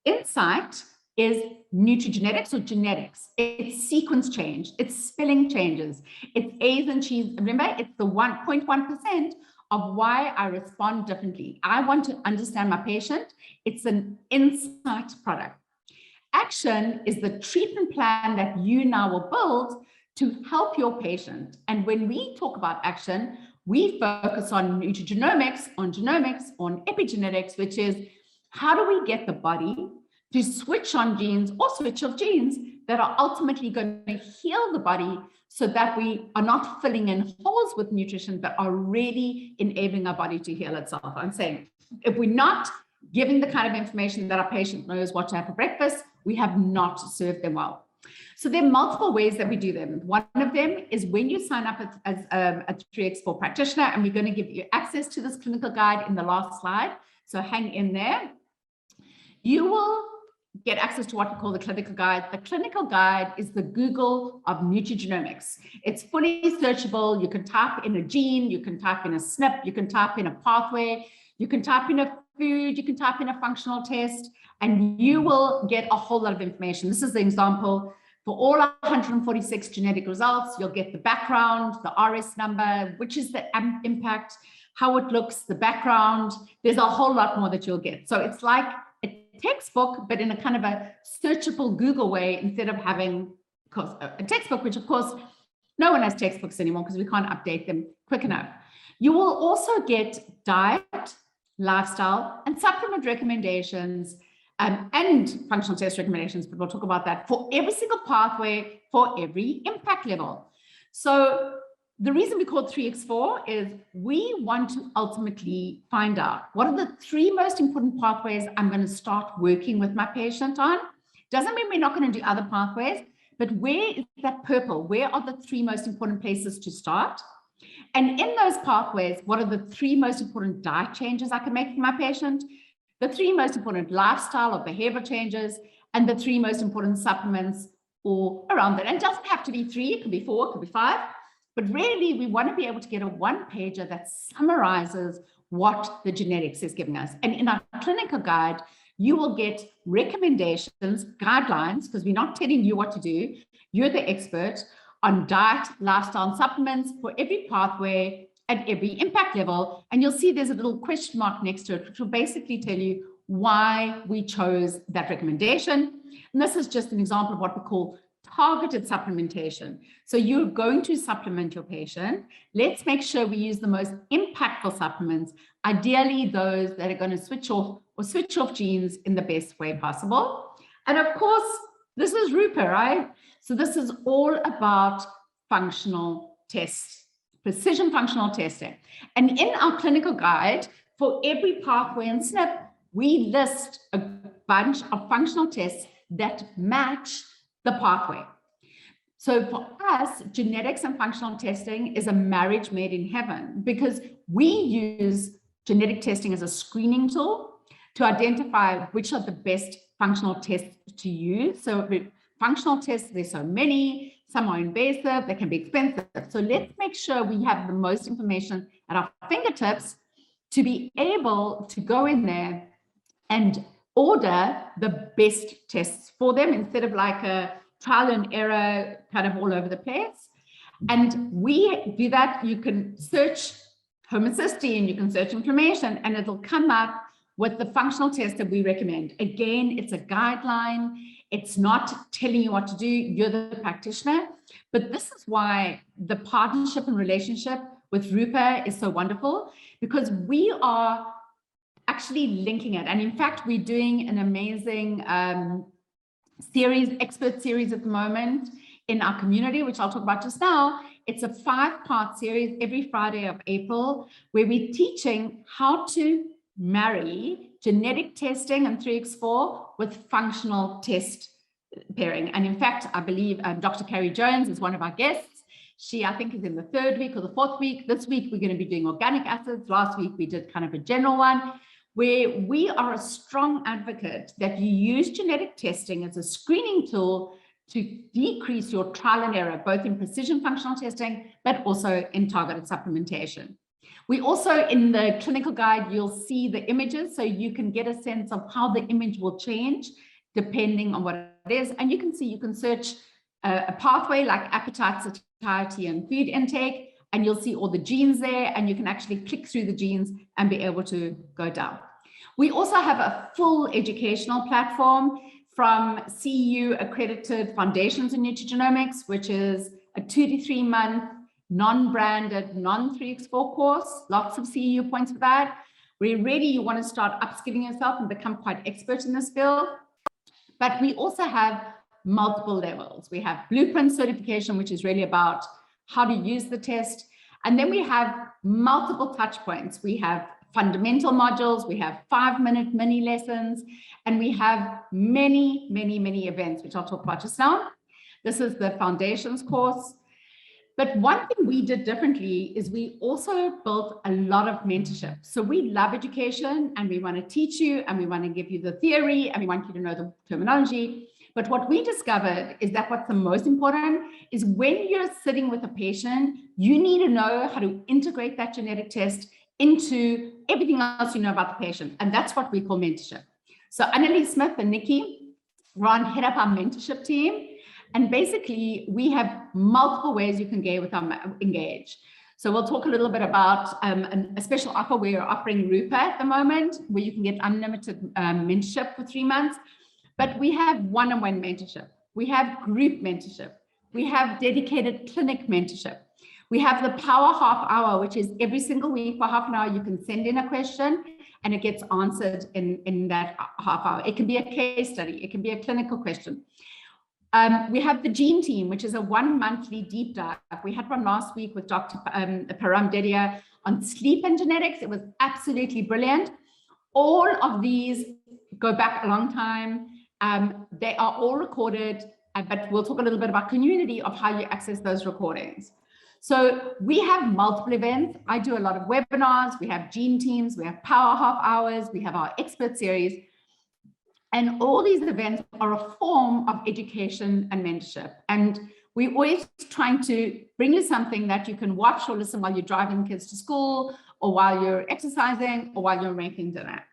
[SPEAKER 2] Insight is nutrigenetics or genetics. It's sequence change, it's spelling changes, it's A's and G's. Remember, it's the 1.1% of why I respond differently. I want to understand my patient. It's an insight product. Action is the treatment plan that you now will build to help your patient. And when we talk about action, we focus on nutrigenomics, on genomics, on epigenetics, which is how do we get the body to switch on genes or switch off genes that are ultimately going to heal the body so that we are not filling in holes with nutrition, but are really enabling our body to heal itself. I'm saying if we're not giving the kind of information that our patient knows what to have for breakfast, we have not served them well. So there are multiple ways that we do them. One of them is when you sign up as a 3x4 practitioner, and we're going to give you access to this clinical guide in the last slide. So hang in there. You will get access to what we call the clinical guide. The clinical guide is the Google of nutrigenomics. It's fully searchable. You can type in a gene, you can type in a SNP, you can type in a pathway, you can type in a food, you can type in a functional test, and you will get a whole lot of information. This is the example. For all 146 genetic results, you'll get the background, the RS number, which is the impact, how it looks, the background. There's a whole lot more that you'll get. So it's like a textbook, but in a kind of a searchable Google way, instead of having a textbook, which of course, no one has textbooks anymore because we can't update them quick enough. You will also get diet, lifestyle, and supplement recommendations and functional test recommendations, but we'll talk about that for every single pathway, for every impact level. So the reason we call it 3x4 is we want to ultimately find out what are the 3 most important pathways I'm going to start working with my patient on. Doesn't mean we're not going to do other pathways, but where is that purple? Where are the 3 most important places to start? And in those pathways, what are the 3 most important diet changes I can make for my patient? The 3 most important lifestyle or behavioral changes, and the 3 most important supplements or around that. And it doesn't have to be 3, it could be 4, it could be 5. But really, we want to be able to get a one-pager that summarizes what the genetics is giving us. And in our clinical guide, you will get recommendations, guidelines, because we're not telling you what to do. You're the expert on diet, lifestyle, and supplements for every pathway at every impact level. And you'll see there's a little question mark next to it, which will basically tell you why we chose that recommendation. And this is just an example of what we call targeted supplementation. So you're going to supplement your patient. Let's make sure we use the most impactful supplements, ideally those that are going to switch off or switch off genes in the best way possible. And of course, this is Rupa, right? So this is all about functional tests, precision functional testing. And in our clinical guide, for every pathway and SNP, we list a bunch of functional tests that match the pathway. So for us, genetics and functional testing is a marriage made in heaven, because we use genetic testing as a screening tool to identify which are the best functional tests to use. So functional tests, there's so many, some are invasive, they can be expensive. So let's make sure we have the most information at our fingertips to be able to go in there and order the best tests for them, instead of like a trial and error kind of all over the place. And we do that. You can search homocysteine, you can search inflammation, and it'll come up with the functional test that we recommend. Again, it's a guideline. It's not telling you what to do. You're the practitioner. But this is why the partnership and relationship with Rupa is so wonderful, because we are actually linking it. And in fact, we're doing an amazing expert series at the moment in our community, which I'll talk about just now. It's a 5-part series every Friday of April, where we're teaching how to marry genetic testing and 3x4 with functional test pairing. And in fact, I believe Dr. Carrie Jones is one of our guests. She, I think, is in the 3rd week or the 4th week. This week, we're going to be doing organic acids. Last week, we did kind of a general one, where we are a strong advocate that you use genetic testing as a screening tool to decrease your trial and error, both in precision functional testing, but also in targeted supplementation. We also, in the clinical guide, you'll see the images, so you can get a sense of how the image will change depending on what it is. And you can see, you can search a pathway like appetite, satiety, and food intake, and you'll see all the genes there, and you can actually click through the genes and be able to go down. We also have a full educational platform from CEU accredited Foundations in Nutrigenomics, which is a 2 to 3 month non-branded, non-3x4 course, lots of CEU points for that, where really you want to start upskilling yourself and become quite expert in this field. But we also have multiple levels. We have blueprint certification, which is really about how to use the test. And then we have multiple touch points. We have fundamental modules, we have 5-minute mini lessons, and we have many, many, many events, which I'll talk about just now. This is the foundations course. But one thing we did differently is we also built a lot of mentorship. So we love education, and we want to teach you, and we want to give you the theory, and we want you to know the terminology. But what we discovered is that what's the most important is when you're sitting with a patient, you need to know how to integrate that genetic test into everything else you know about the patient. And that's what we call mentorship. So Annalise Smith and Nikki Ron head up our mentorship team. And basically, we have multiple ways you can engage. So we'll talk a little bit about a special offer we're offering Rupa at the moment, where you can get unlimited mentorship for 3 months. But we have one-on-one mentorship. We have group mentorship. We have dedicated clinic mentorship. We have the power half hour, which is every single week for half an hour, you can send in a question and it gets answered in that half hour. It can be a case study. It can be a clinical question. We have the gene team, which is a 1-monthly deep dive. We had one last week with Dr. Param Dedia on sleep and genetics. It was absolutely brilliant. All of these go back a long time. They are all recorded, but we'll talk a little bit about community of how you access those recordings. So we have multiple events. I do a lot of webinars. We have gene teams. We have power half hours. We have our expert series. And all these events are a form of education and mentorship. And we're always trying to bring you something that you can watch or listen while you're driving kids to school, or while you're exercising, or while you're making dinner.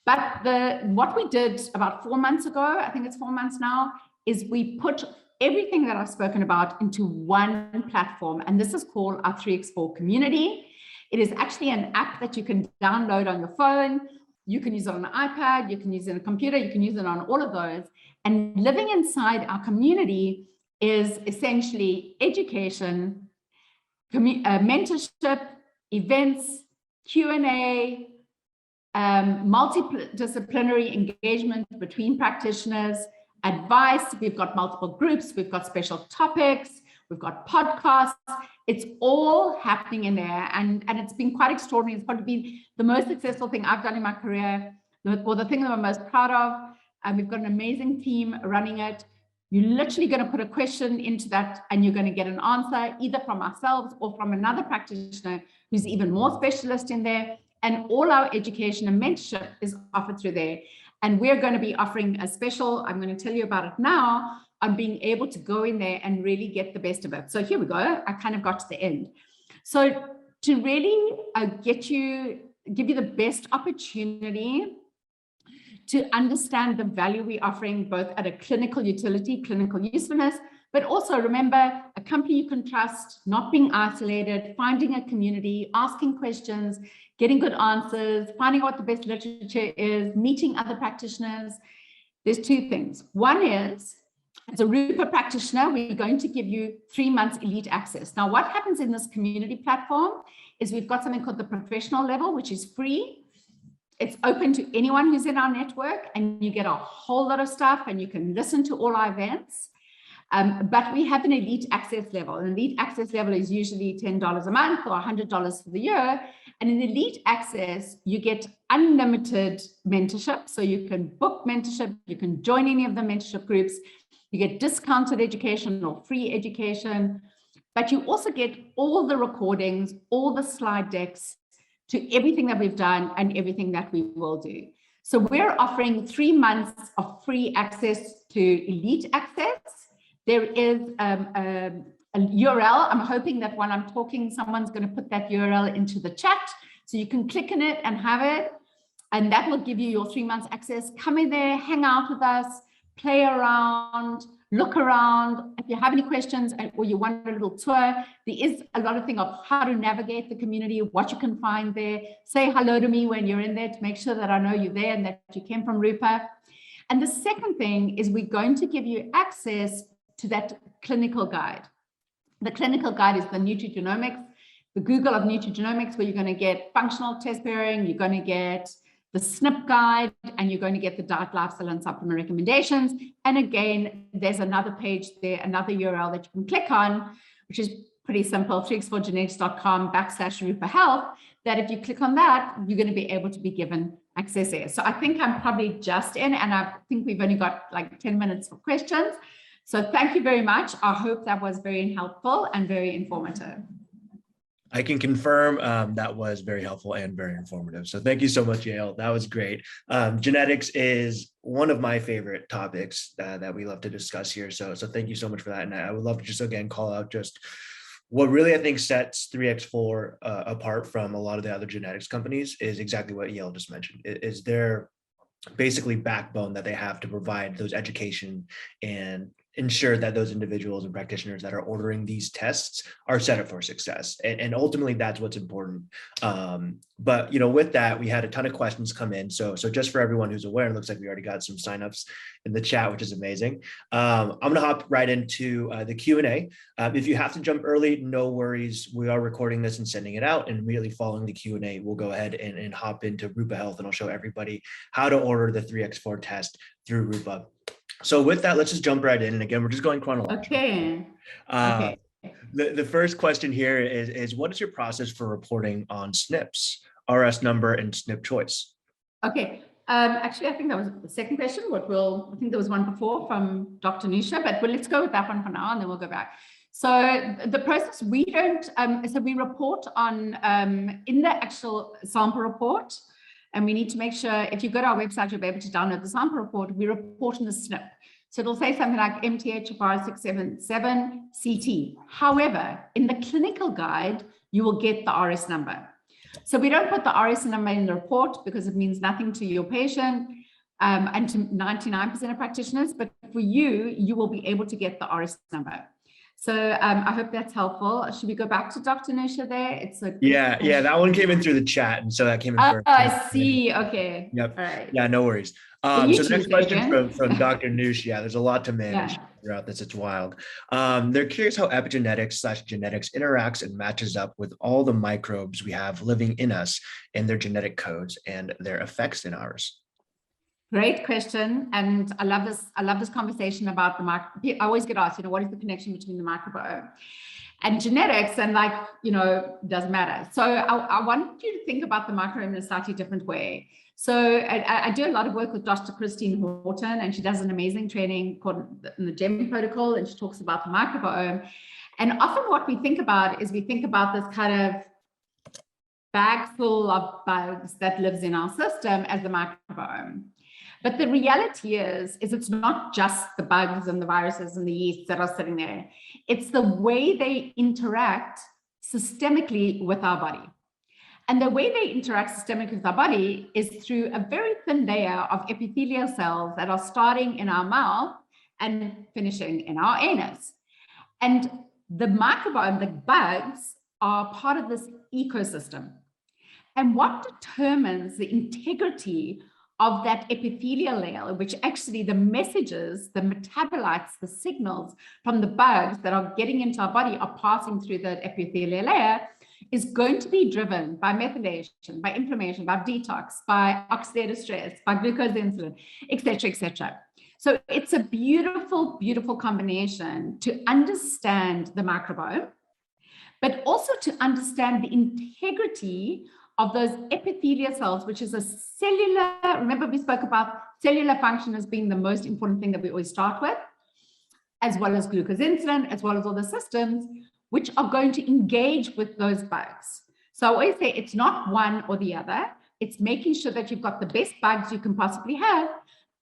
[SPEAKER 2] But what we did about 4 months ago, I think it's 4 months now, is we put everything that I've spoken about into one platform. And this is called our 3x4 community. It is actually an app that you can download on your phone. You can use it on an iPad, you can use it on a computer, you can use it on all of those. And living inside our community is essentially education, mentorship, events, Q&A, multidisciplinary engagement between practitioners, advice. We've got multiple groups, we've got special topics, we've got podcasts. It's all happening in there, and it's been quite extraordinary. It's probably been the most successful thing I've done in my career, or the thing that I'm most proud of. And we've got an amazing team running it. You're literally going to put a question into that, and you're going to get an answer either from ourselves or from another practitioner who's even more specialist in there. And all our education and mentorship is offered through there. And we're going to be offering a special, I'm going to tell you about it now, on being able to go in there and really get the best of it. So here we go. I kind of got to the end. So to really give you the best opportunity to understand the value we're offering, both at a clinical utility, clinical usefulness, but also remember, a company you can trust, not being isolated, finding a community, asking questions, getting good answers, finding out what the best literature is, meeting other practitioners. There's 2 things. One is, as a Rupa practitioner, we're going to give you 3 months elite access. Now, what happens in this community platform is we've got something called the professional level, which is free. It's open to anyone who's in our network, and you get a whole lot of stuff, and you can listen to all our events. But we have an elite access level. An elite access level is usually $10 a month or $100 for the year. And in elite access, you get unlimited mentorship. So you can book mentorship, you can join any of the mentorship groups, you get discounted education or free education, but you also get all the recordings, all the slide decks to everything that we've done and everything that we will do. So we're offering 3 months of free access to elite access. There is a URL. I'm hoping that while I'm talking, someone's going to put that URL into the chat so you can click on it and have it. And that will give you your 3 months access. Come in there, hang out with us, play around, look around. If you have any questions or you want a little tour, there is a lot of thing of how to navigate the community, what you can find there. Say hello to me when you're in there to make sure that I know you're there and that you came from Rupa. And the second thing is we're going to give you access to that clinical guide. The clinical guide is the nutrigenomics, the Google of nutrigenomics, where you're going to get functional test pairing, you're going to get the SNP guide, and you're going to get the diet, lifestyle, and supplement recommendations. And again, there's another page there, another URL that you can click on, which is pretty simple, 3x4genetics.com/Rupa Health, that if you click on that, you're going to be able to be given access there. So I think I'm probably just in, and I think we've only got like 10 minutes for questions. So thank you very much. I hope that was very helpful and very informative.
[SPEAKER 1] I can confirm that was very helpful and very informative. So thank you so much, Yael. That was great. Genetics is one of my favorite topics that we love to discuss here. So thank you so much for that. And I would love to just again call out just what really I think sets 3x4 apart from a lot of the other genetics companies is exactly what Yael just mentioned. Is their basically backbone that they have to provide those education and ensure that those individuals and practitioners that are ordering these tests are set up for success. And ultimately that's what's important. But with that, we had a ton of questions come in. So just for everyone who's aware, it looks like we already got some signups in the chat, which is amazing. I'm gonna hop right into the Q&A. If you have to jump early, no worries. We are recording this and sending it out, and immediately following the Q&A, we'll go ahead and hop into Rupa Health, and I'll show everybody how to order the 3x4 test through Rupa. So with that, let's just jump right in. And again, we're just going chronologically.
[SPEAKER 2] Okay.
[SPEAKER 1] The first question here is what is your process for reporting on SNPs, RS number, and SNP choice?
[SPEAKER 2] Okay. Actually, I think that was the second question. I think there was one before from Dr. Nisha, but let's go with that one for now, and then we'll go back. So the process, we don't, so we report on, in the actual sample report, and we need to make sure if you go to our website, you'll be able to download the sample report. We report on the SNP. So it'll say something like MTHFR677 CT. However, in the clinical guide, you will get the RS number. So we don't put the RS number in the report because it means nothing to your patient and to 99% of practitioners. But for you, you will be able to get the RS number. So I hope that's helpful. Should we go back to Dr. Nisha there? It's a
[SPEAKER 1] yeah, that one came in through the chat, and so that came in first.
[SPEAKER 2] I see. Okay.
[SPEAKER 1] Yep.
[SPEAKER 2] All right.
[SPEAKER 1] Yeah, no worries. So the next question from Dr. Noosh. Yeah, there's a lot to manage throughout this. It's wild. They're curious how epigenetics/genetics interacts and matches up with all the microbes we have living in us and their genetic codes and their effects in ours.
[SPEAKER 2] Great question. And I love this conversation about the microbiome. I always get asked, what is the connection between the microbiome and genetics? And doesn't matter. So I want you to think about the microbiome in a slightly different way. So I do a lot of work with Dr. Christine Horton, and she does an amazing training called the GEM protocol, and she talks about the microbiome. And often what we think about is this kind of bag full of bugs that lives in our system as the microbiome. But the reality is it's not just the bugs and the viruses and the yeasts that are sitting there. It's the way they interact systemically with our body. And the way they interact systemically with our body is through a very thin layer of epithelial cells that are starting in our mouth and finishing in our anus. And the microbiome, the bugs, are part of this ecosystem. And what determines the integrity of that epithelial layer, which actually the messages, the metabolites, the signals from the bugs that are getting into our body are passing through that epithelial layer, is going to be driven by methylation, by inflammation, by detox, by oxidative stress, by glucose insulin, et cetera, et cetera. So it's a beautiful, beautiful combination to understand the microbiome, but also to understand the integrity of those epithelial cells, which is a cellular, remember we spoke about cellular function as being the most important thing that we always start with, as well as glucose insulin, as well as all the systems, which are going to engage with those bugs. So I always say it's not one or the other, it's making sure that you've got the best bugs you can possibly have,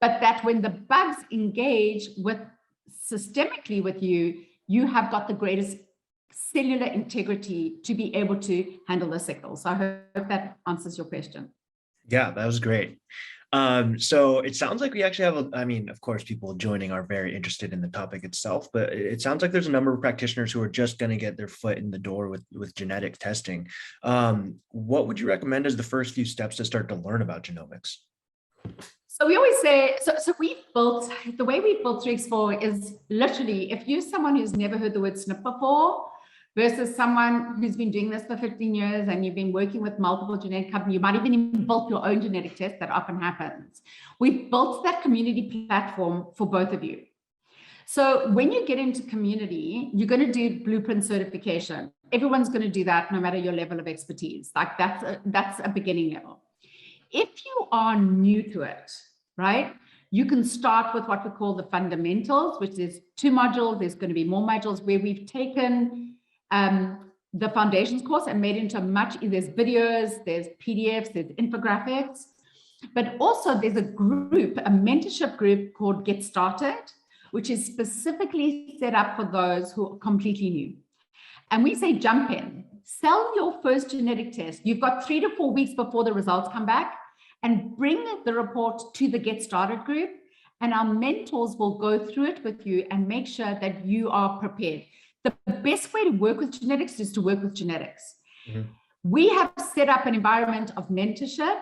[SPEAKER 2] but that when the bugs engage with systemically with you, you have got the greatest cellular integrity to be able to handle the signals. So I hope that answers your question.
[SPEAKER 1] Yeah, that was great. So it sounds like we actually have, I mean, of course, people joining are very interested in the topic itself, but it sounds like there's a number of practitioners who are just going to get their foot in the door with genetic testing. What would you recommend as the first few steps to start to learn about genomics?
[SPEAKER 2] So we always say, so we built, the way we built 3x4 is literally, if you're someone who's never heard the word SNP before, versus someone who's been doing this for 15 years and you've been working with multiple genetic companies, you might even built your own genetic test. That often happens. We've built that community platform for both of you. So when you get into community, you're going to do blueprint certification. Everyone's going to do that no matter your level of expertise. Like that's a beginning level. If you are new to it, right, you can start with what we call the fundamentals, which is 2 modules. There's going to be more modules where we've taken the foundations course and made into there's videos, there's PDFs, there's infographics, but also there's a group, a mentorship group called Get Started, which is specifically set up for those who are completely new. And we say, jump in, sell your first genetic test. You've got 3 to 4 weeks before the results come back, and bring the report to the Get Started group. And our mentors will go through it with you and make sure that you are prepared. The best way to work with genetics is to work with genetics. Mm-hmm. We have set up an environment of mentorship,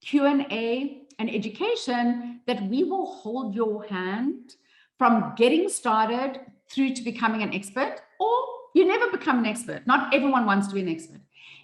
[SPEAKER 2] Q&A, and education that we will hold your hand from getting started through to becoming an expert, or you never become an expert. Not everyone wants to be an expert.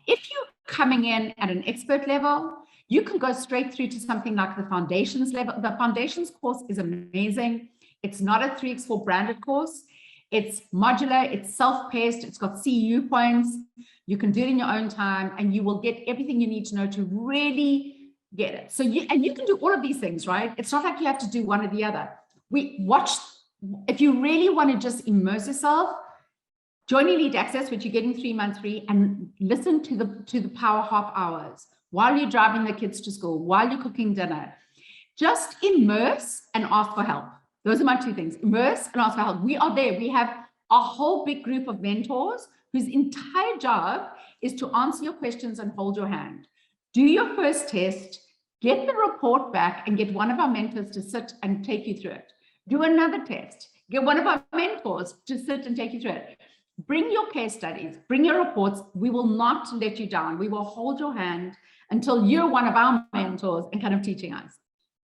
[SPEAKER 2] If you're coming in at an expert level, you can go straight through to something like the foundations level. The foundations course is amazing. It's not a 3x4 branded course. It's modular, it's self-paced, it's got CEU points. You can do it in your own time and you will get everything you need to know to really get it. So you can do all of these things, right? It's not like you have to do one or the other. If you really want to just immerse yourself, join Elite Access, which you're getting 3 months free, and listen to the power half hours while you're driving the kids to school, while you're cooking dinner. Just immerse and ask for help. Those are my 2 things, immerse and ask for help. We are there. We have a whole big group of mentors whose entire job is to answer your questions and hold your hand. Do your first test, get the report back, and get one of our mentors to sit and take you through it. Do another test, get one of our mentors to sit and take you through it. Bring your case studies, bring your reports. We will not let you down. We will hold your hand until you're one of our mentors and kind of teaching us.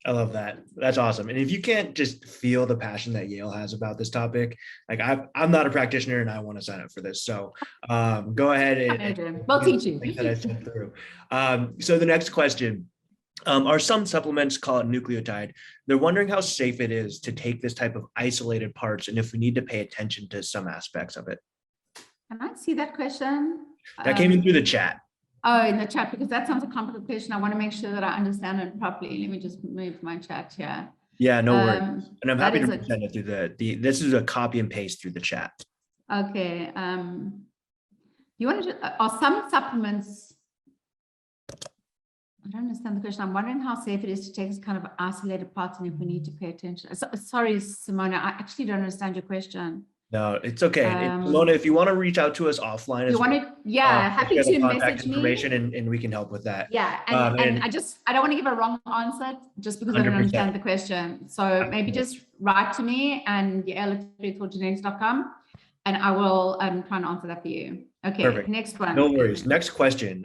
[SPEAKER 1] I love that. That's awesome. And if you can't just feel the passion that Yale has about this topic, like I'm not a practitioner and I want to sign up for this. So go ahead and
[SPEAKER 2] we'll teach you.
[SPEAKER 1] That I sent through. So the next question, are some supplements called nucleotide? They're wondering how safe it is to take this type of isolated parts and if we need to pay attention to some aspects of it.
[SPEAKER 2] Can I see that question?
[SPEAKER 1] That came in through the chat.
[SPEAKER 2] Oh, in the chat, because that sounds a complicated question. I want to make sure that I understand it properly. Let me just move my chat here.
[SPEAKER 1] Yeah, no worries. And I'm happy to send it through this is a copy and paste through the chat.
[SPEAKER 2] Okay. You want to, are some supplements, I don't understand the question. I'm wondering how safe it is to take this kind of isolated parts and if we need to pay attention. Sorry, Simona, I actually don't understand your question.
[SPEAKER 1] No, it's okay. Simona, if you want to reach out to us offline,
[SPEAKER 2] happy to
[SPEAKER 1] message information and we can help with that.
[SPEAKER 2] Yeah, and I don't want to give a wrong answer just because 100%. I don't understand the question. So maybe just write to me and yael@genetics.com and I will try and answer that for you. Okay, perfect. Next one.
[SPEAKER 1] No worries. Next question.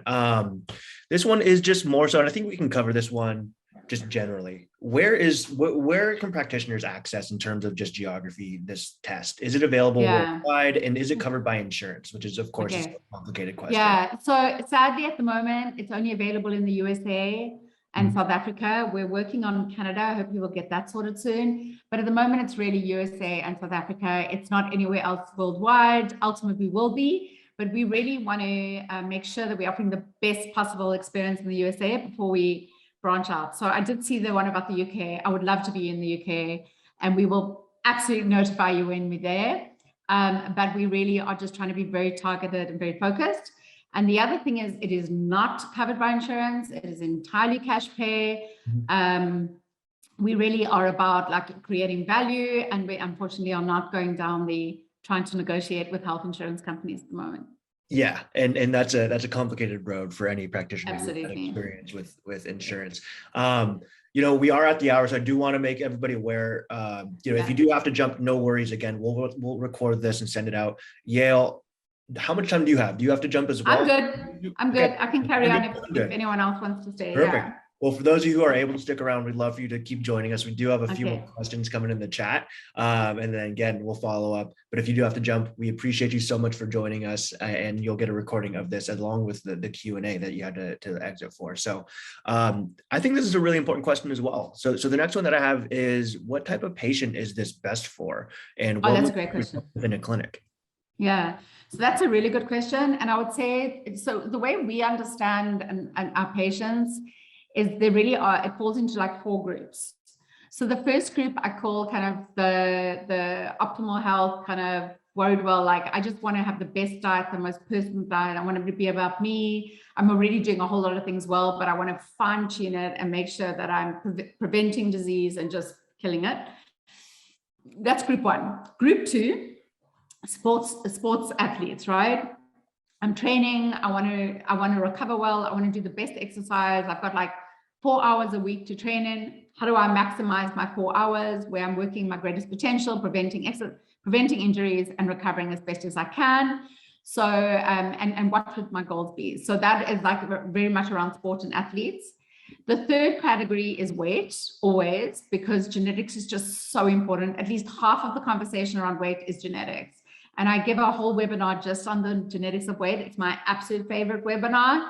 [SPEAKER 1] This one is just more so, and I think we can cover this one just generally. Where can practitioners access in terms of just geography this test? Is it available worldwide, and is it covered by insurance, which is of course a complicated question.
[SPEAKER 2] Yeah, so sadly at the moment it's only available in the USA and South Africa. We're working on Canada. I hope you will get that sorted soon, but at the moment it's really USA and South Africa. It's not anywhere else worldwide. Ultimately will be, but we really want to make sure that we're offering the best possible experience in the USA before we branch out. So I did see the one about the UK. I would love to be in the UK, and we will absolutely notify you when we're there. But we really are just trying to be very targeted and very focused. And the other thing is, it is not covered by insurance. It is entirely cash pay. We really are about like creating value, and we unfortunately are not going down trying to negotiate with health insurance companies at the moment.
[SPEAKER 1] Yeah, and that's a complicated road for any practitioner who's had
[SPEAKER 2] Absolutely.
[SPEAKER 1] experience with insurance. We are at the hour, so I do want to make everybody aware. If you do have to jump, no worries. Again, we'll record this and send it out. Yale, how much time do you have? Do you have to jump as well?
[SPEAKER 2] I'm good. I'm good.
[SPEAKER 1] Okay.
[SPEAKER 2] I can carry on if anyone else wants to stay.
[SPEAKER 1] Perfect.
[SPEAKER 2] Yeah.
[SPEAKER 1] Well, for those of you who are able to stick around, we'd love for you to keep joining us. We do have a few more questions coming in the chat. And then again, we'll follow up. But if you do have to jump, we appreciate you so much for joining us, and you'll get a recording of this along with the Q&A that you had to exit for. So I think this is a really important question as well. So the next one that I have is, what type of patient is this best for? And what
[SPEAKER 2] that's a great question.
[SPEAKER 1] In a clinic?
[SPEAKER 2] Yeah, so that's a really good question. And I would say, so the way we understand and our patients is they really are, it falls into like 4 groups. So the first group I call kind of the optimal health, kind of worried, well, like I just want to have the best diet, the most personal diet. I want it to be about me. I'm already doing a whole lot of things well, but I want to fine tune it and make sure that I'm preventing disease and just killing it. That's group 1. Group 2, sports athletes, right? I'm training. I want to recover well. I want to do the best exercise. I've got like 4 hours a week to train in. How do I maximize my 4 hours where I'm working my greatest potential, preventing injuries and recovering as best as I can? So, and what would my goals be? So that is like very much around sport and athletes. The third category is weight, always, because genetics is just so important. At least half of the conversation around weight is genetics. And I give a whole webinar just on the genetics of weight. It's my absolute favorite webinar,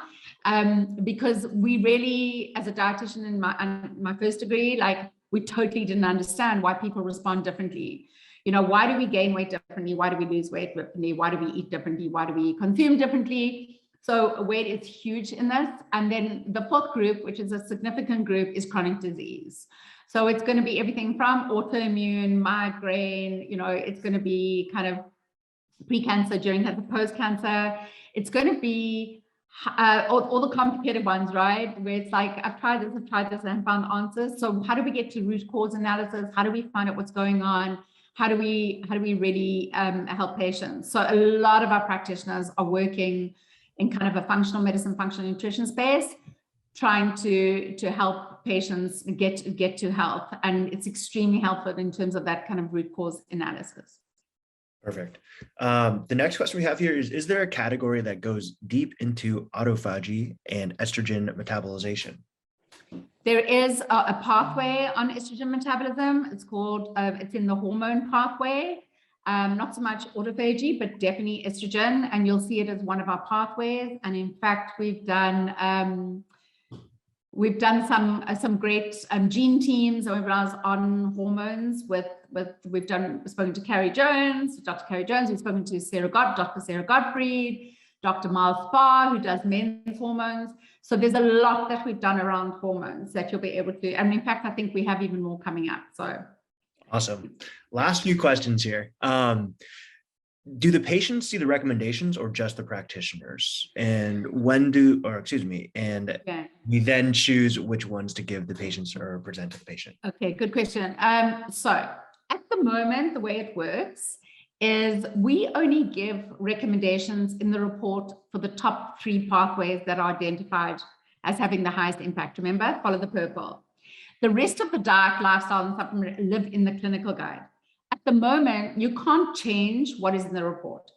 [SPEAKER 2] because we really, as a dietitian in my first degree, like we totally didn't understand why people respond differently. Why do we gain weight differently? Why do we lose weight differently? Why do we eat differently? Why do we consume differently? So weight is huge in this. And then the 4th group, which is a significant group, is chronic disease. So it's going to be everything from autoimmune, migraine, it's going to be kind of pre-cancer, during cancer, post-cancer. It's going to be all the complicated ones, right? Where it's like, I've tried this and found answers. So how do we get to root cause analysis? How do we find out what's going on? How do we really help patients? So a lot of our practitioners are working in kind of a functional medicine, functional nutrition space, trying to help patients get to health. And it's extremely helpful in terms of that kind of root cause analysis.
[SPEAKER 1] Perfect. The next question we have here is there a category that goes deep into autophagy and estrogen metabolization?
[SPEAKER 2] There is a pathway on estrogen metabolism. It's called, it's in the hormone pathway. Not so much autophagy, but definitely estrogen. And you'll see it as one of our pathways. And in fact, we've done some great gene teams and webinars on hormones we've spoken to Carrie Jones, Dr. Carrie Jones, we've spoken to Dr. Sarah Gottfried, Dr. Miles Spar, who does men's hormones. So there's a lot that we've done around hormones that you'll be able to, and in fact, I think we have even more coming up. So
[SPEAKER 1] awesome. Last few questions here. Do the patients see the recommendations or just the practitioners? And and we then choose which ones to give the patients or present to the patient?
[SPEAKER 2] Okay, good question. So at the moment, the way it works is we only give recommendations in the report for the top 3 pathways that are identified as having the highest impact. Remember, follow the purple. The rest of the diet, lifestyle, and supplement live in the clinical guide. At the moment, you can't change what is in the report.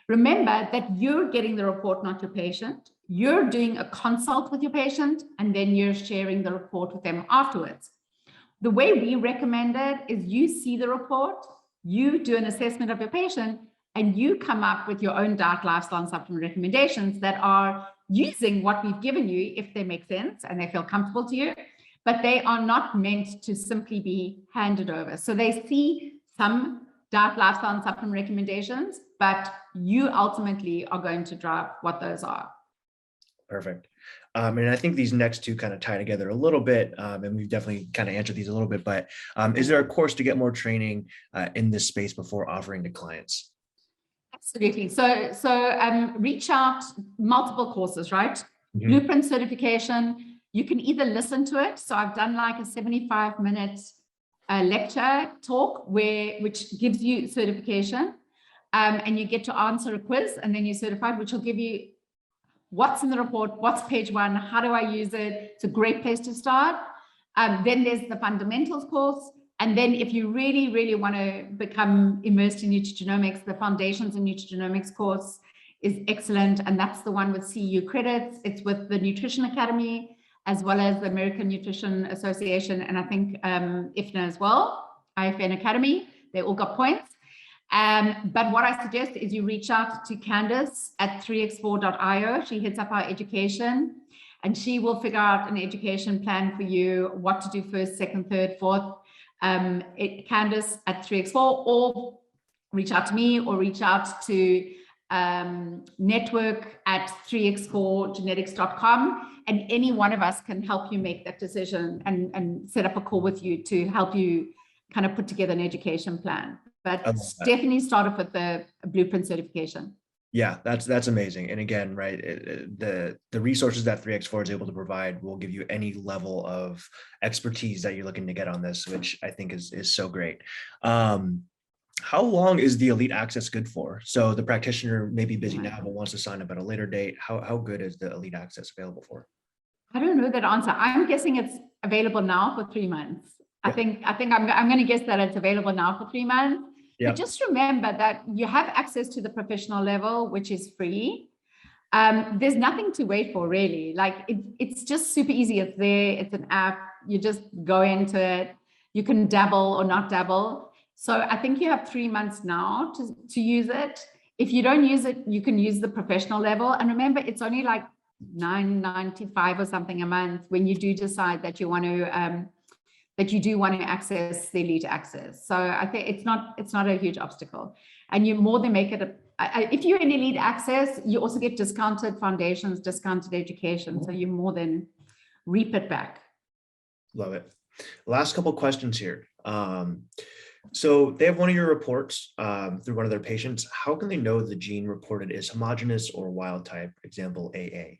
[SPEAKER 2] Remember that you're getting the report, not your patient. You're doing a consult with your patient, and then you're sharing the report with them afterwards. The way we recommend it is you see the report, you do an assessment of your patient, and you come up with your own diet, lifestyle, and supplement recommendations that are using what we've given you, if they make sense and they feel comfortable to you, but they are not meant to simply be handed over. So they see some diet, lifestyle, and supplement recommendations, but you ultimately are going to drive what those are.
[SPEAKER 1] Perfect. And I think these next 2 kind of tie together a little bit, and we've definitely kind of answered these a little bit, but is there a course to get more training in this space before offering to clients?
[SPEAKER 2] Absolutely. So reach out, multiple courses, right? Mm-hmm. Blueprint certification, you can either listen to it. So I've done like a 75-minute lecture talk which gives you certification. and you get to answer a quiz, and then you're certified, which will give you what's in the report, what's page 1, how do I use it. It's a great place to start. Then there's the fundamentals course. And then if you really, really want to become immersed in nutrigenomics, the foundations in nutrigenomics course is excellent. And that's the one with CEU credits. It's with the Nutrition Academy, as well as the American Nutrition Association. And I think IFNA as well, IFN Academy, they all got points. But what I suggest is you reach out to Candace at 3x4.io. She heads up our education, and she will figure out an education plan for you, what to do first, second, third, fourth. Candace at 3x4, or reach out to me, or reach out to network at 3x4genetics.com, and any one of us can help you make that decision and set up a call with you to help you kind of put together an education plan. But definitely start off with the blueprint certification.
[SPEAKER 1] Yeah, that's amazing. And again, right, the resources that 3x4 is able to provide will give you any level of expertise that you're looking to get on this, which I think is so great. How long is the elite access good for? So the practitioner may be busy now, but wants to sign up at a later date. How good is the elite access available for?
[SPEAKER 2] I don't know that answer. I'm guessing it's available now for 3 months. Yeah. I think I'm going to guess that it's available now for 3 months. Yeah. But just remember that you have access to the professional level, which is free. There's nothing to wait for, really. Like it's just super easy. It's there. It's an app. You just go into it. You can dabble or not dabble. So I think you have 3 months now to use it. If you don't use it, you can use the professional level. And remember, it's only like $9.95 or something a month when you do decide that you want to that you do want to access the elite access. So I think it's not a huge obstacle. And you more than make it if you're in elite access, you also get discounted foundations, discounted education. So you more than reap it back.
[SPEAKER 1] Love it. Last couple questions here. So they have one of your reports through one of their patients. How can they know the gene reported is homogeneous or wild type, example AA?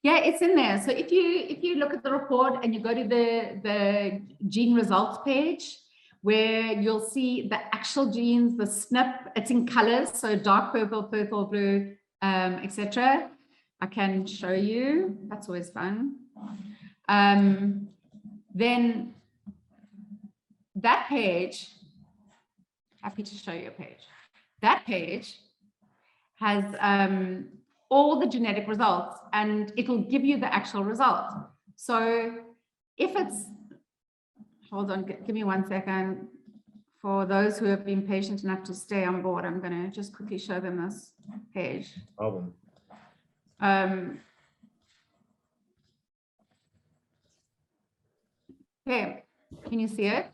[SPEAKER 2] Yeah, it's in there. So if you look at the report and you go to the gene results page, where you'll see the actual genes, the SNP, it's in colors, so dark purple, purple, blue, etc. I can show you. That's always fun. Then that page, happy to show you a page. That page has all the genetic results, and it'll give you the actual results. So if it's, hold on, give me 1 second. For those who have been patient enough to stay on board, I'm going to just quickly show them this page.
[SPEAKER 1] Problem.
[SPEAKER 2] Okay, can you see it?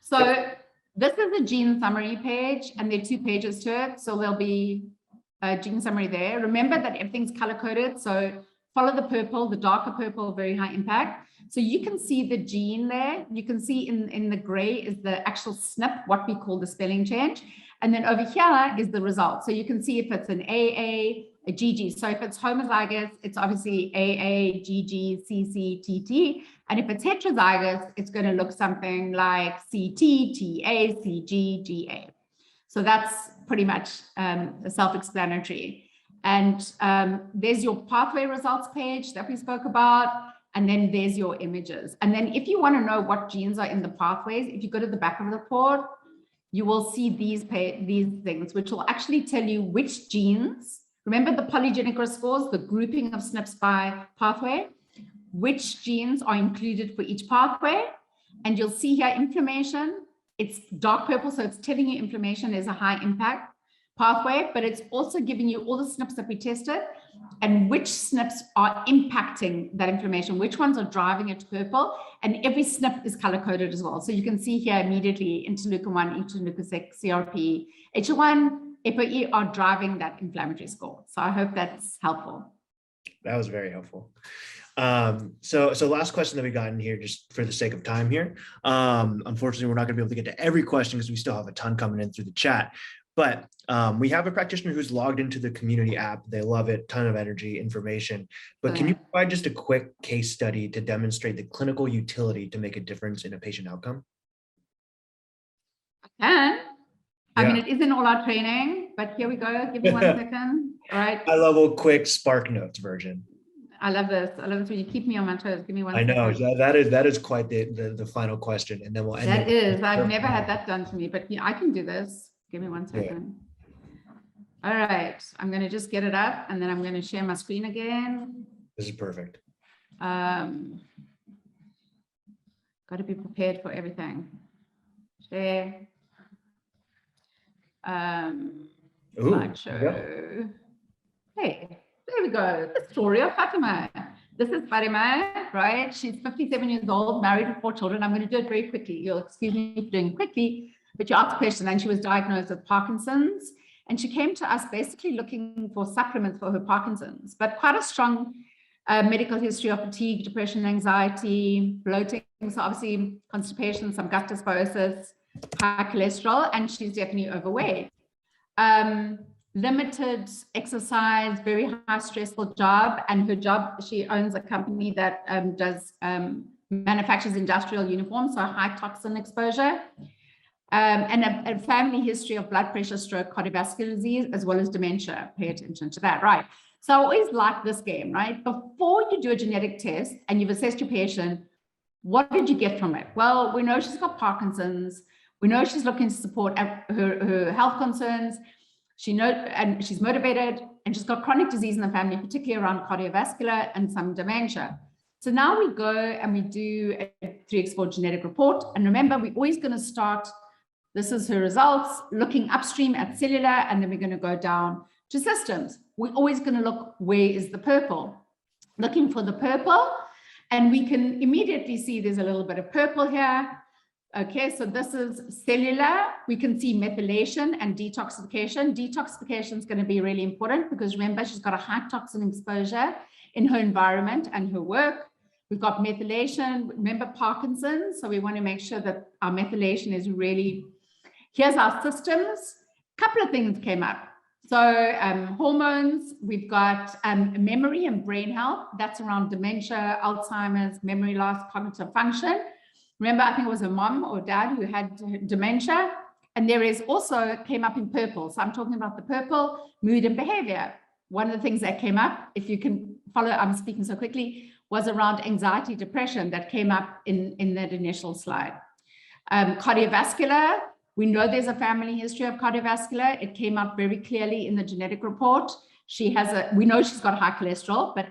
[SPEAKER 2] So this is a gene summary page, and there are 2 pages to it. So there'll be a gene summary there. Remember that everything's color coded. So follow the purple, the darker purple, very high impact. So you can see the gene there. You can see in the gray is the actual SNP, what we call the spelling change. And then over here is the result. So you can see if it's an AA, a GG. So if it's homozygous, it's obviously AA, GG, CC, TT. And if it's heterozygous, it's going to look something like CT, TA, CG, GA. So that's pretty much self-explanatory. And there's your pathway results page that we spoke about. And then there's your images. And then if you want to know what genes are in the pathways, if you go to the back of the report, you will see these things, which will actually tell you which genes. Remember the polygenic risk scores, the grouping of SNPs by pathway, which genes are included for each pathway. And you'll see here inflammation. It's dark purple, so it's telling you inflammation is a high impact pathway, but it's also giving you all the SNPs that we tested and which SNPs are impacting that inflammation, which ones are driving it to purple, and every SNP is color coded as well. So you can see here immediately interleukin-1, interleukin-6, CRP, HA1, ApoE are driving that inflammatory score. So I hope that's helpful.
[SPEAKER 1] That was very helpful. So last question that we got in here, just for the sake of time here. Unfortunately, we're not going to be able to get to every question because we still have a ton coming in through the chat. But we have a practitioner who's logged into the community app. They love it, ton of energy, information. But can you provide just a quick case study to demonstrate the clinical utility to make a difference in a patient outcome?
[SPEAKER 2] I I mean, it is in all our training, but here we go. Give me 1 second. All right.
[SPEAKER 1] I love a quick Spark Notes version.
[SPEAKER 2] I love this. I love this when you keep me on my toes. Give me 1
[SPEAKER 1] I
[SPEAKER 2] second.
[SPEAKER 1] know that is quite the final question, and then we'll end.
[SPEAKER 2] That is. I've never had that done to me, but yeah, I can do this. Give me 1 second. All right. I'm going to just get it up, and then I'm going to share my screen again.
[SPEAKER 1] This is perfect.
[SPEAKER 2] Got to be prepared for everything. Share. Slideshow.
[SPEAKER 1] Yep.
[SPEAKER 2] Hey, there we go. The story of Fatima. This is Fatima, right? She's 57 years old, married with 4 children. I'm going to do it very quickly. You'll excuse me for doing it quickly, but you asked a question, and she was diagnosed with Parkinson's. And she came to us basically looking for supplements for her Parkinson's, but quite a strong medical history of fatigue, depression, anxiety, bloating, so obviously constipation, some gut dysbiosis, high cholesterol, and she's definitely overweight. Limited exercise, very high stressful job, and her job, she owns a company that manufactures industrial uniforms, so high toxin exposure. And a family history of blood pressure, stroke, cardiovascular disease, as well as dementia. Pay attention to that, right? So I always like this game, right? Before you do a genetic test and you've assessed your patient, what did you get from it? Well, we know she's got Parkinson's. We know she's looking to support her health concerns. And she's motivated, and she's got chronic disease in the family, particularly around cardiovascular and some dementia. So now we go and we do a 3x4 genetic report. And remember, we're always going to start. This is her results, looking upstream at cellular, and then we're going to go down to systems. We're always going to look, where is the purple? Looking for the purple, and we can immediately see there's a little bit of purple here. Okay, so this is cellular. We can see methylation and detoxification. Detoxification is going to be really important because remember, she's got a high toxin exposure in her environment and her work. We've got methylation. Remember Parkinson's, so we want to make sure that our methylation is really. Here's our systems. A couple of things came up. So hormones, we've got memory and brain health. That's around dementia, Alzheimer's, memory loss, cognitive function. Remember, I think it was a mom or dad who had dementia. And there is also came up in purple. So I'm talking about the purple, mood and behavior. One of the things that came up, if you can follow, I'm speaking so quickly, was around anxiety, depression that came up in that initial slide. Cardiovascular, we know there's a family history of cardiovascular. It came up very clearly in the genetic report. We know she's got high cholesterol, but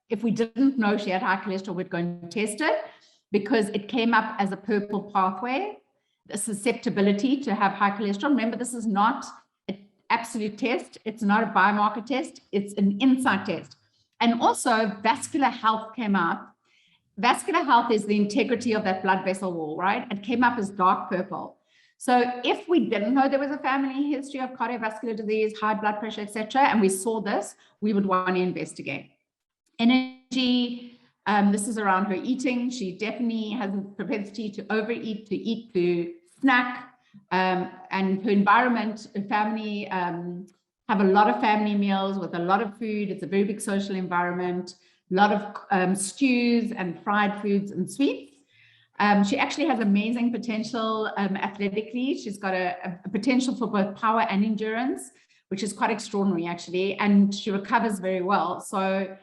[SPEAKER 2] if we didn't know she had high cholesterol, we're going to test it because it came up as a purple pathway, the susceptibility to have high cholesterol. Remember, this is not an absolute test. It's not a biomarker test. It's an insight test. And also vascular health came up. Vascular health is the integrity of that blood vessel wall, right? It came up as dark purple. So if we didn't know there was a family history of cardiovascular disease, high blood pressure, etc., and we saw this, we would want to investigate. Energy, this is around her eating. She definitely has a propensity to overeat, to snack, and her environment, her family have a lot of family meals with a lot of food. It's a very big social environment, a lot of stews and fried foods and sweets. She actually has amazing potential athletically. She's got a potential for both power and endurance, which is quite extraordinary actually, and she recovers very well. So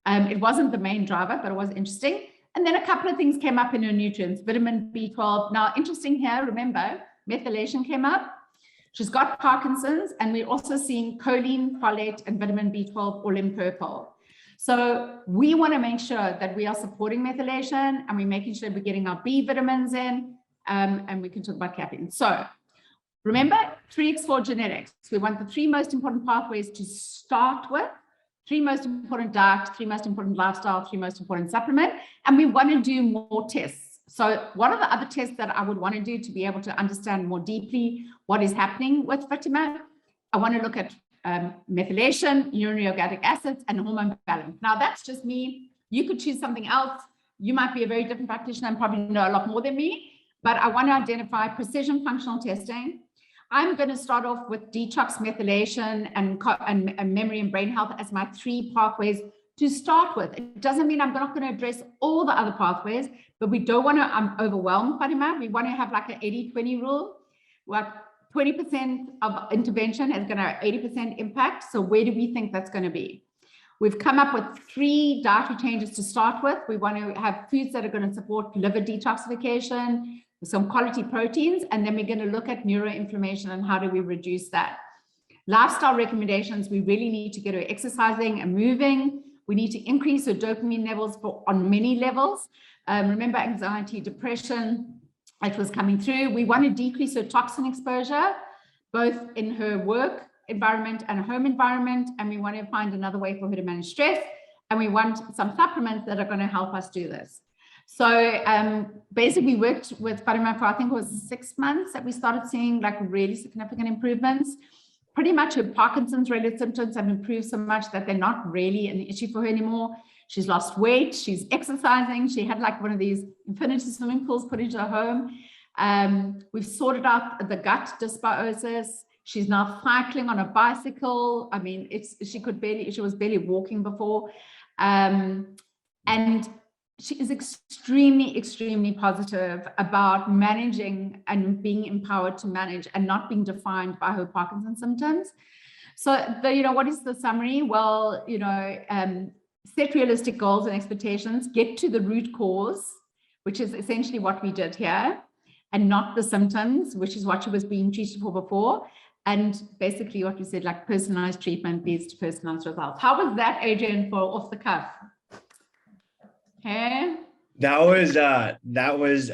[SPEAKER 2] it wasn't the main driver, but it was interesting. And then a couple of things came up in her nutrients, vitamin B12. Now, interesting here, remember, methylation came up. She's got Parkinson's, and we're also seeing choline, folate, and vitamin B12 all in purple. So we want to make sure that we are supporting methylation and we're making sure we're getting our B vitamins in, and we can talk about caffeine. So remember, 3x4 genetics. We want the 3 most important pathways to start with, 3 most important diet, 3 most important lifestyle, 3 most important supplement, and we want to do more tests. So what are the other tests that I would want to do to be able to understand more deeply what is happening with Fatima? I want to look at methylation, urinary organic acids, and hormone balance. Now, that's just me. You could choose something else. You might be a very different practitioner and probably know a lot more than me, but I want to identify precision functional testing. I'm going to start off with detox, methylation, and memory and brain health as my 3 pathways to start with. It doesn't mean I'm not going to address all the other pathways, but we don't want to overwhelm Fatima. We want to have like an 80-20 rule. Like 20% of intervention is going to have 80% impact. So where do we think that's going to be? We've come up with 3 dietary changes to start with. We want to have foods that are going to support liver detoxification, some quality proteins, and then we're going to look at neuroinflammation and how do we reduce that. Lifestyle recommendations, we really need to get her exercising and moving. We need to increase her dopamine levels on many levels. Remember anxiety, depression, it was coming through. We want to decrease her toxin exposure, both in her work environment and home environment. And we want to find another way for her to manage stress. And we want some supplements that are going to help us do this. So basically we worked with Fatima for, I think it was 6 months that we started seeing like really significant improvements. Pretty much her Parkinson's related symptoms have improved so much that they're not really an issue for her anymore. She's lost weight, she's exercising. She had like one of these infinity swimming pools put into her home. We've sorted out the gut dysbiosis. She's now cycling on a bicycle. I mean, she was barely walking before. And she is extremely, extremely positive about managing and being empowered to manage and not being defined by her Parkinson's symptoms. So, what is the summary? Well, set realistic goals and expectations, get to the root cause, which is essentially what we did here, and not the symptoms, which is what she was being treated for before. And basically what we said, like personalized treatment leads to personalized results. How was that, Adrian, for off the cuff? Okay.
[SPEAKER 1] That was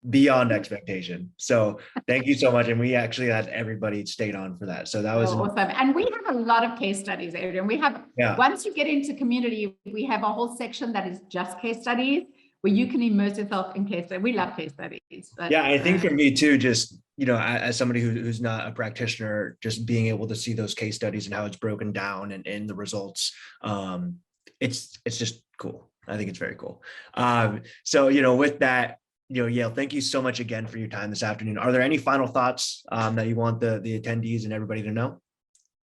[SPEAKER 1] beyond expectation. So thank you so much. And we actually had everybody stayed on for that. So that was
[SPEAKER 2] awesome. And we have a lot of case studies, Adrian. We have, once you get into community, we have a whole section that is just case studies where you can immerse yourself in case studies. We love case studies. But,
[SPEAKER 1] I think for me too, just, as somebody who's not a practitioner, just being able to see those case studies and how it's broken down and the results, it's just cool. I think it's very cool. So, with that, Yale, thank you so much again for your time this afternoon. Are there any final thoughts that you want the attendees and everybody to know?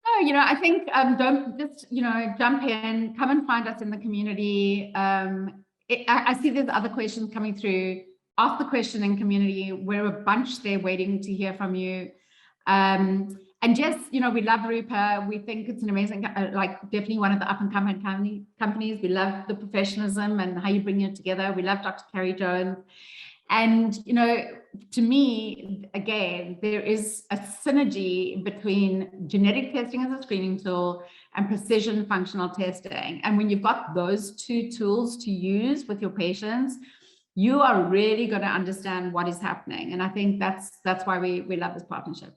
[SPEAKER 2] Oh, I think don't just, jump in, come and find us in the community. I see there's other questions coming through. Ask the question in community. We're a bunch there waiting to hear from you. And just, we love Rupa. We think it's an amazing, definitely one of the up and coming companies. We love the professionalism and how you bring it together. We love Dr. Carrie Jones. And, to me, again, there is a synergy between genetic testing as a screening tool and precision functional testing. And when you've got those 2 tools to use with your patients, you are really going to understand what is happening. And I think that's why we love this partnership.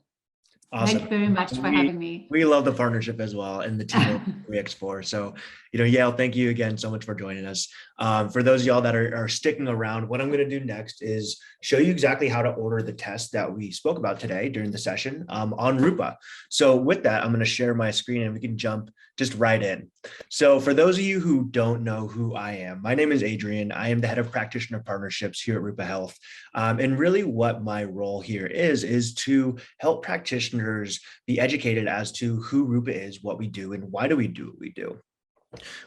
[SPEAKER 1] Awesome.
[SPEAKER 2] Thank you very much for having me.
[SPEAKER 1] We love the partnership as well and the team of 3x4. So, Yale, thank you again so much for joining us. For those of y'all that are sticking around, what I'm going to do next is show you exactly how to order the test that we spoke about today during the session on Rupa. So with that, I'm going to share my screen and we can jump just right in. So for those of you who don't know who I am, my name is Adrian. I am the head of practitioner partnerships here at Rupa Health. And really what my role here is to help practitioners be educated as to who Rupa is, what we do, and why do we do what we do.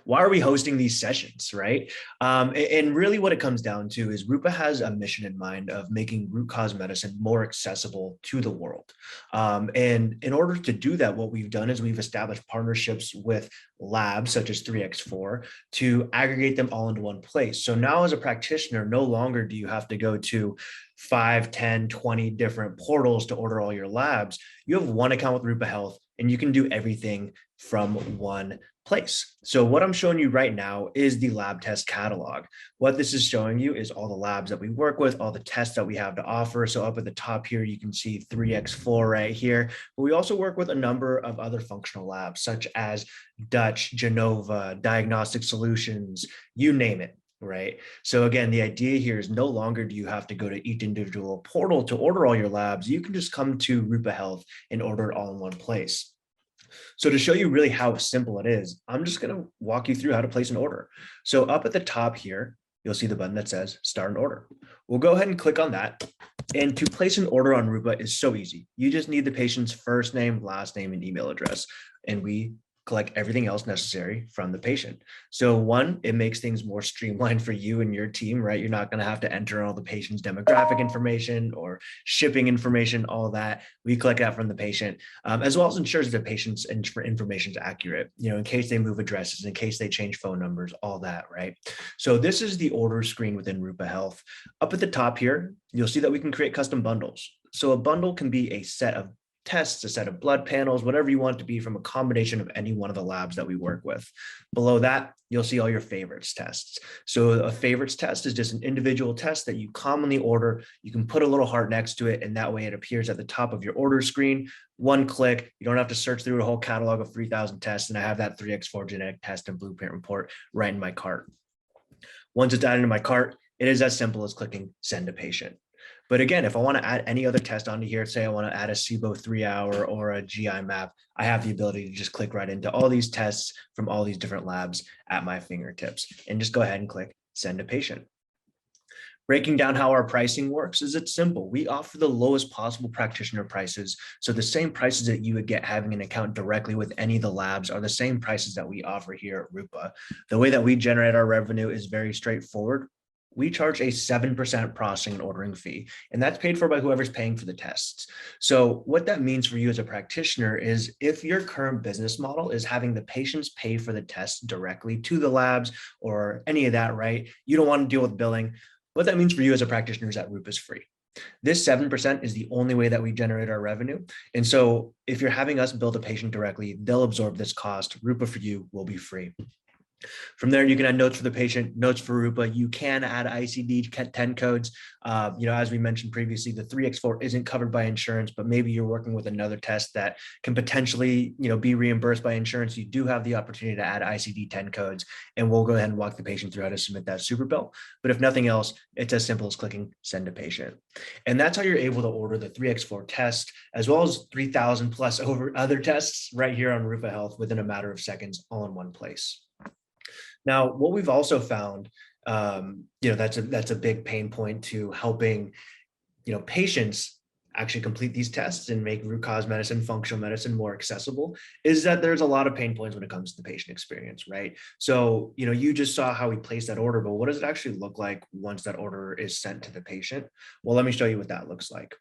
[SPEAKER 1] Why are we hosting these sessions, right? And really what it comes down to is Rupa has a mission in mind of making root cause medicine more accessible to the world. And in order to do that, what we've done is we've established partnerships with labs such as 3x4 to aggregate them all into one place. So now as a practitioner, no longer do you have to go to 5, 10, 20 different portals to order all your labs. You have one account with Rupa Health and you can do everything from one place. So what I'm showing you right now is the lab test catalog. What this is showing you is all the labs that we work with, all the tests that we have to offer. So up at the top here, you can see 3x4 right here, but we also work with a number of other functional labs such as Dutch, Genova, Diagnostic Solutions, you name it. Right. So again, the idea here is no longer do you have to go to each individual portal to order all your labs. You can just come to Rupa Health and order it all in one place. So to show you really how simple it is, I'm just going to walk you through how to place an order. So up at the top here, you'll see the button that says start an order. We'll go ahead and click on that. And to place an order on Rupa is so easy. You just need the patient's first name, last name, and email address. And we collect everything else necessary from the patient. So one, it makes things more streamlined for you and your team, right? You're not going to have to enter all the patient's demographic information or shipping information, all that. We collect that from the patient, as well as ensures the patient's information is accurate, in case they move addresses, in case they change phone numbers, all that, right? So this is the order screen within Rupa Health. Up at the top here, you'll see that we can create custom bundles. So a bundle can be a set of tests, a set of blood panels, whatever you want it to be from a combination of any one of the labs that we work with. Below that, you'll see all your favorites tests. So a favorites test is just an individual test that you commonly order. You can put a little heart next to it, and that way it appears at the top of your order screen. One click, you don't have to search through a whole catalog of 3,000 tests, and I have that 3x4 genetic test and blueprint report right in my cart. Once it's added to my cart, it is as simple as clicking send to patient. But again, if I want to add any other test onto here, say I want to add a SIBO 3-hour or a GI map, I have the ability to just click right into all these tests from all these different labs at my fingertips and just go ahead and click send to patient. Breaking down how our pricing works is it's simple. We offer the lowest possible practitioner prices. So the same prices that you would get having an account directly with any of the labs are the same prices that we offer here at Rupa. The way that we generate our revenue is very straightforward. We charge a 7% processing and ordering fee, and that's paid for by whoever's paying for the tests. So what that means for you as a practitioner is if your current business model is having the patients pay for the tests directly to the labs or any of that, right? You don't want to deal with billing. What that means for you as a practitioner is that Rupa is free. This 7% is the only way that we generate our revenue. And so if you're having us build a patient directly, they'll absorb this cost. Rupa for you will be free. From there, you can add notes for the patient, notes for Rupa. You can add ICD-10 codes. As we mentioned previously, the 3x4 isn't covered by insurance, but maybe you're working with another test that can potentially, be reimbursed by insurance. You do have the opportunity to add ICD-10 codes, and we'll go ahead and walk the patient through how to submit that super bill. But if nothing else, it's as simple as clicking send to patient. And that's how you're able to order the 3x4 test, as well as 3,000 plus over other tests right here on Rupa Health within a matter of seconds, all in one place. Now, what we've also found, that's a big pain point to helping, patients actually complete these tests and make root cause medicine, functional medicine more accessible, is that there's a lot of pain points when it comes to the patient experience, right? So, you just saw how we place that order, but what does it actually look like once that order is sent to the patient? Well, let me show you what that looks like.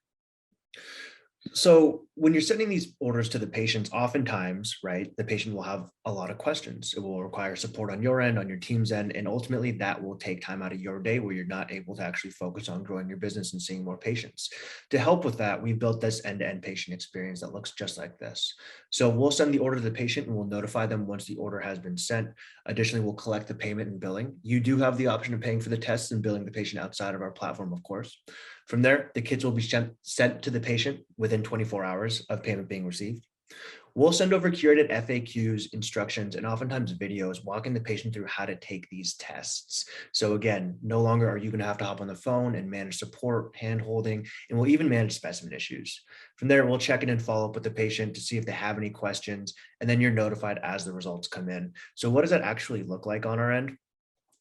[SPEAKER 1] So when you're sending these orders to the patients, oftentimes, right, the patient will have a lot of questions. It will require support on your end, on your team's end, and ultimately that will take time out of your day where you're not able to actually focus on growing your business and seeing more patients. To help with that, we've built this end-to-end patient experience that looks just like this. So we'll send the order to the patient and we'll notify them once the order has been sent. Additionally, we'll collect the payment and billing. You do have the option of paying for the tests and billing the patient outside of our platform, of course. From there, the kits will be sent to the patient within 24 hours of payment being received. We'll send over curated FAQs, instructions, and oftentimes videos walking the patient through how to take these tests. So again, no longer are you going to have to hop on the phone and manage support, hand-holding, and we'll even manage specimen issues. From there, we'll check in and follow up with the patient to see if they have any questions, and then you're notified as the results come in. So what does that actually look like on our end?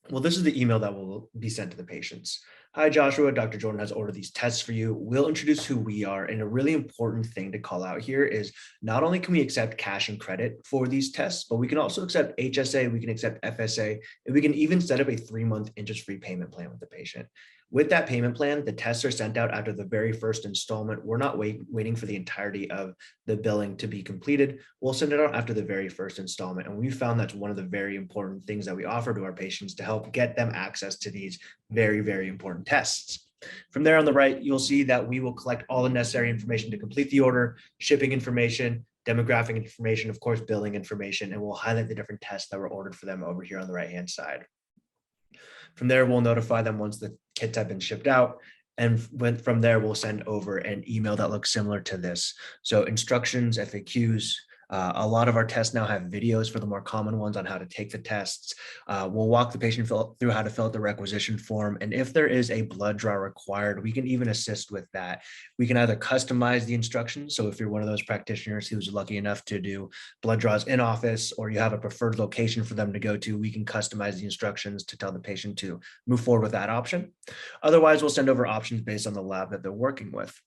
[SPEAKER 1] Well, this is the email that will be sent to the patients. Hi, Joshua. Dr. Jordan has ordered these tests for you. We'll introduce who we are. And a really important thing to call out here is not only can we accept cash and credit for these tests, but we can also accept HSA, we can accept FSA, and we can even set up a 3-month interest-free payment plan with the patient. With that payment plan, the tests are sent out after the very first installment. We're not waiting for the entirety of the billing to be completed. We'll send it out after the very first installment. And we found that's one of the very important things that we offer to our patients to help get them access to these very, very important tests. From there on the right, you'll see that we will collect all the necessary information to complete the order, shipping information, demographic information, of course, billing information, and we'll highlight the different tests that were ordered for them over here on the right-hand side. From there, we'll notify them once the kits have been shipped out. And from there, we'll send over an email that looks similar to this. So instructions, FAQs, a lot of our tests now have videos for the more common ones on how to take the tests. We'll walk the patient through how to fill out the requisition form. And if there is a blood draw required, we can even assist with that. We can either customize the instructions. So if you're one of those practitioners who's lucky enough to do blood draws in office, or you have a preferred location for them to go to, we can customize the instructions to tell the patient to move forward with that option. Otherwise, we'll send over options based on the lab that they're working with.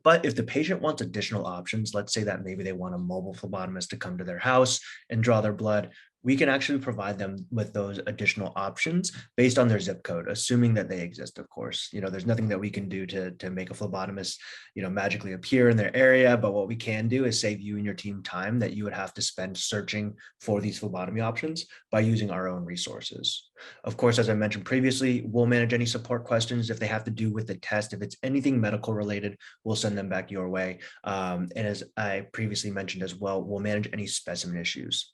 [SPEAKER 1] But if the patient wants additional options, let's say that maybe they want a mobile phlebotomist to come to their house and draw their blood, we can actually provide them with those additional options based on their zip code, assuming that they exist, of course. There's nothing that we can do to make a phlebotomist, magically appear in their area, but what we can do is save you and your team time that you would have to spend searching for these phlebotomy options by using our own resources. Of course, as I mentioned previously, we'll manage any support questions if they have to do with the test. If it's anything medical related, we'll send them back your way. And as I previously mentioned as well, we'll manage any specimen issues.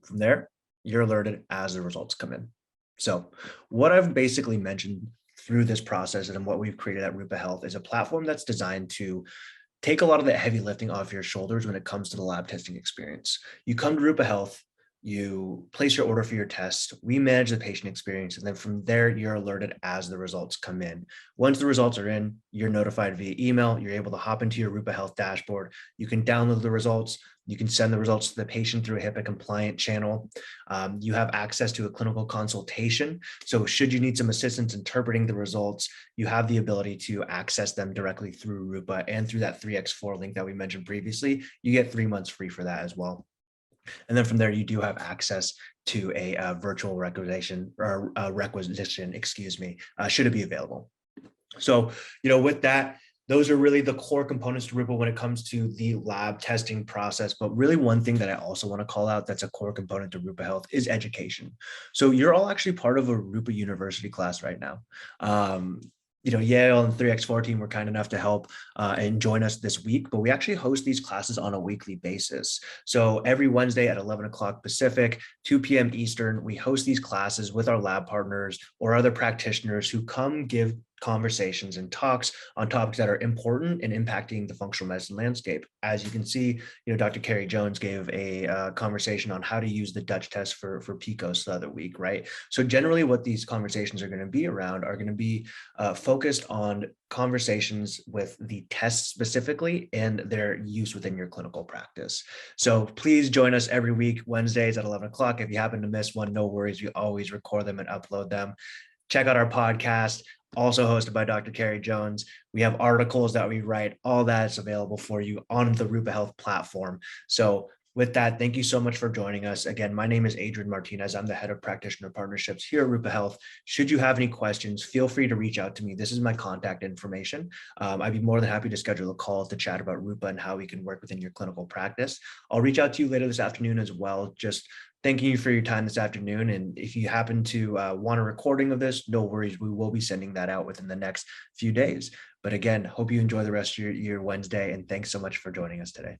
[SPEAKER 1] From there, you're alerted as the results come in. So what I've basically mentioned through this process and what we've created at Rupa Health is a platform that's designed to take a lot of the heavy lifting off your shoulders when it comes to the lab testing experience. You come to Rupa Health, you place your order for your test, we manage the patient experience, and then from there, you're alerted as the results come in. Once the results are in, you're notified via email, you're able to hop into your Rupa Health dashboard, you can download the results, you can send the results to the patient through a HIPAA compliant channel. You have access to a clinical consultation. So should you need some assistance interpreting the results, you have the ability to access them directly through Rupa and through that 3x4 link that we mentioned previously. You get 3 months free for that as well. And then from there, you do have access to a virtual requisition, should it be available. So, with that, those are really the core components to Rupa when it comes to the lab testing process. But really one thing that I also want to call out that's a core component to Rupa Health is education. So you're all actually part of a Rupa University class right now. Yale and 3x4 team were kind enough to help and join us this week, but we actually host these classes on a weekly basis. So every Wednesday at 11 o'clock Pacific, 2 p.m. Eastern, we host these classes with our lab partners or other practitioners who come give conversations and talks on topics that are important and impacting the functional medicine landscape. As you can see, Dr. Carrie Jones gave a conversation on how to use the Dutch test for PCOS the other week, right? So generally what these conversations are going to be around are going to be focused on conversations with the tests specifically and their use within your clinical practice. So please join us every week, Wednesdays at 11 o'clock. If you happen to miss one, no worries. We always record them and upload them. Check out our podcast, also hosted by Dr. Carrie Jones. We have articles that we write, all that is available for you on the Rupa Health platform. So with that, thank you so much for joining us. Again, my name is Adrian Martinez. I'm the head of practitioner partnerships here at Rupa Health. Should you have any questions, feel free to reach out to me. This is my contact information. I'd be more than happy to schedule a call to chat about Rupa and how we can work within your clinical practice. I'll reach out to you later this afternoon as well. Just thanking you for your time this afternoon. And if you happen to want a recording of this, no worries. We will be sending that out within the next few days. But again, hope you enjoy the rest of your Wednesday. And thanks so much for joining us today.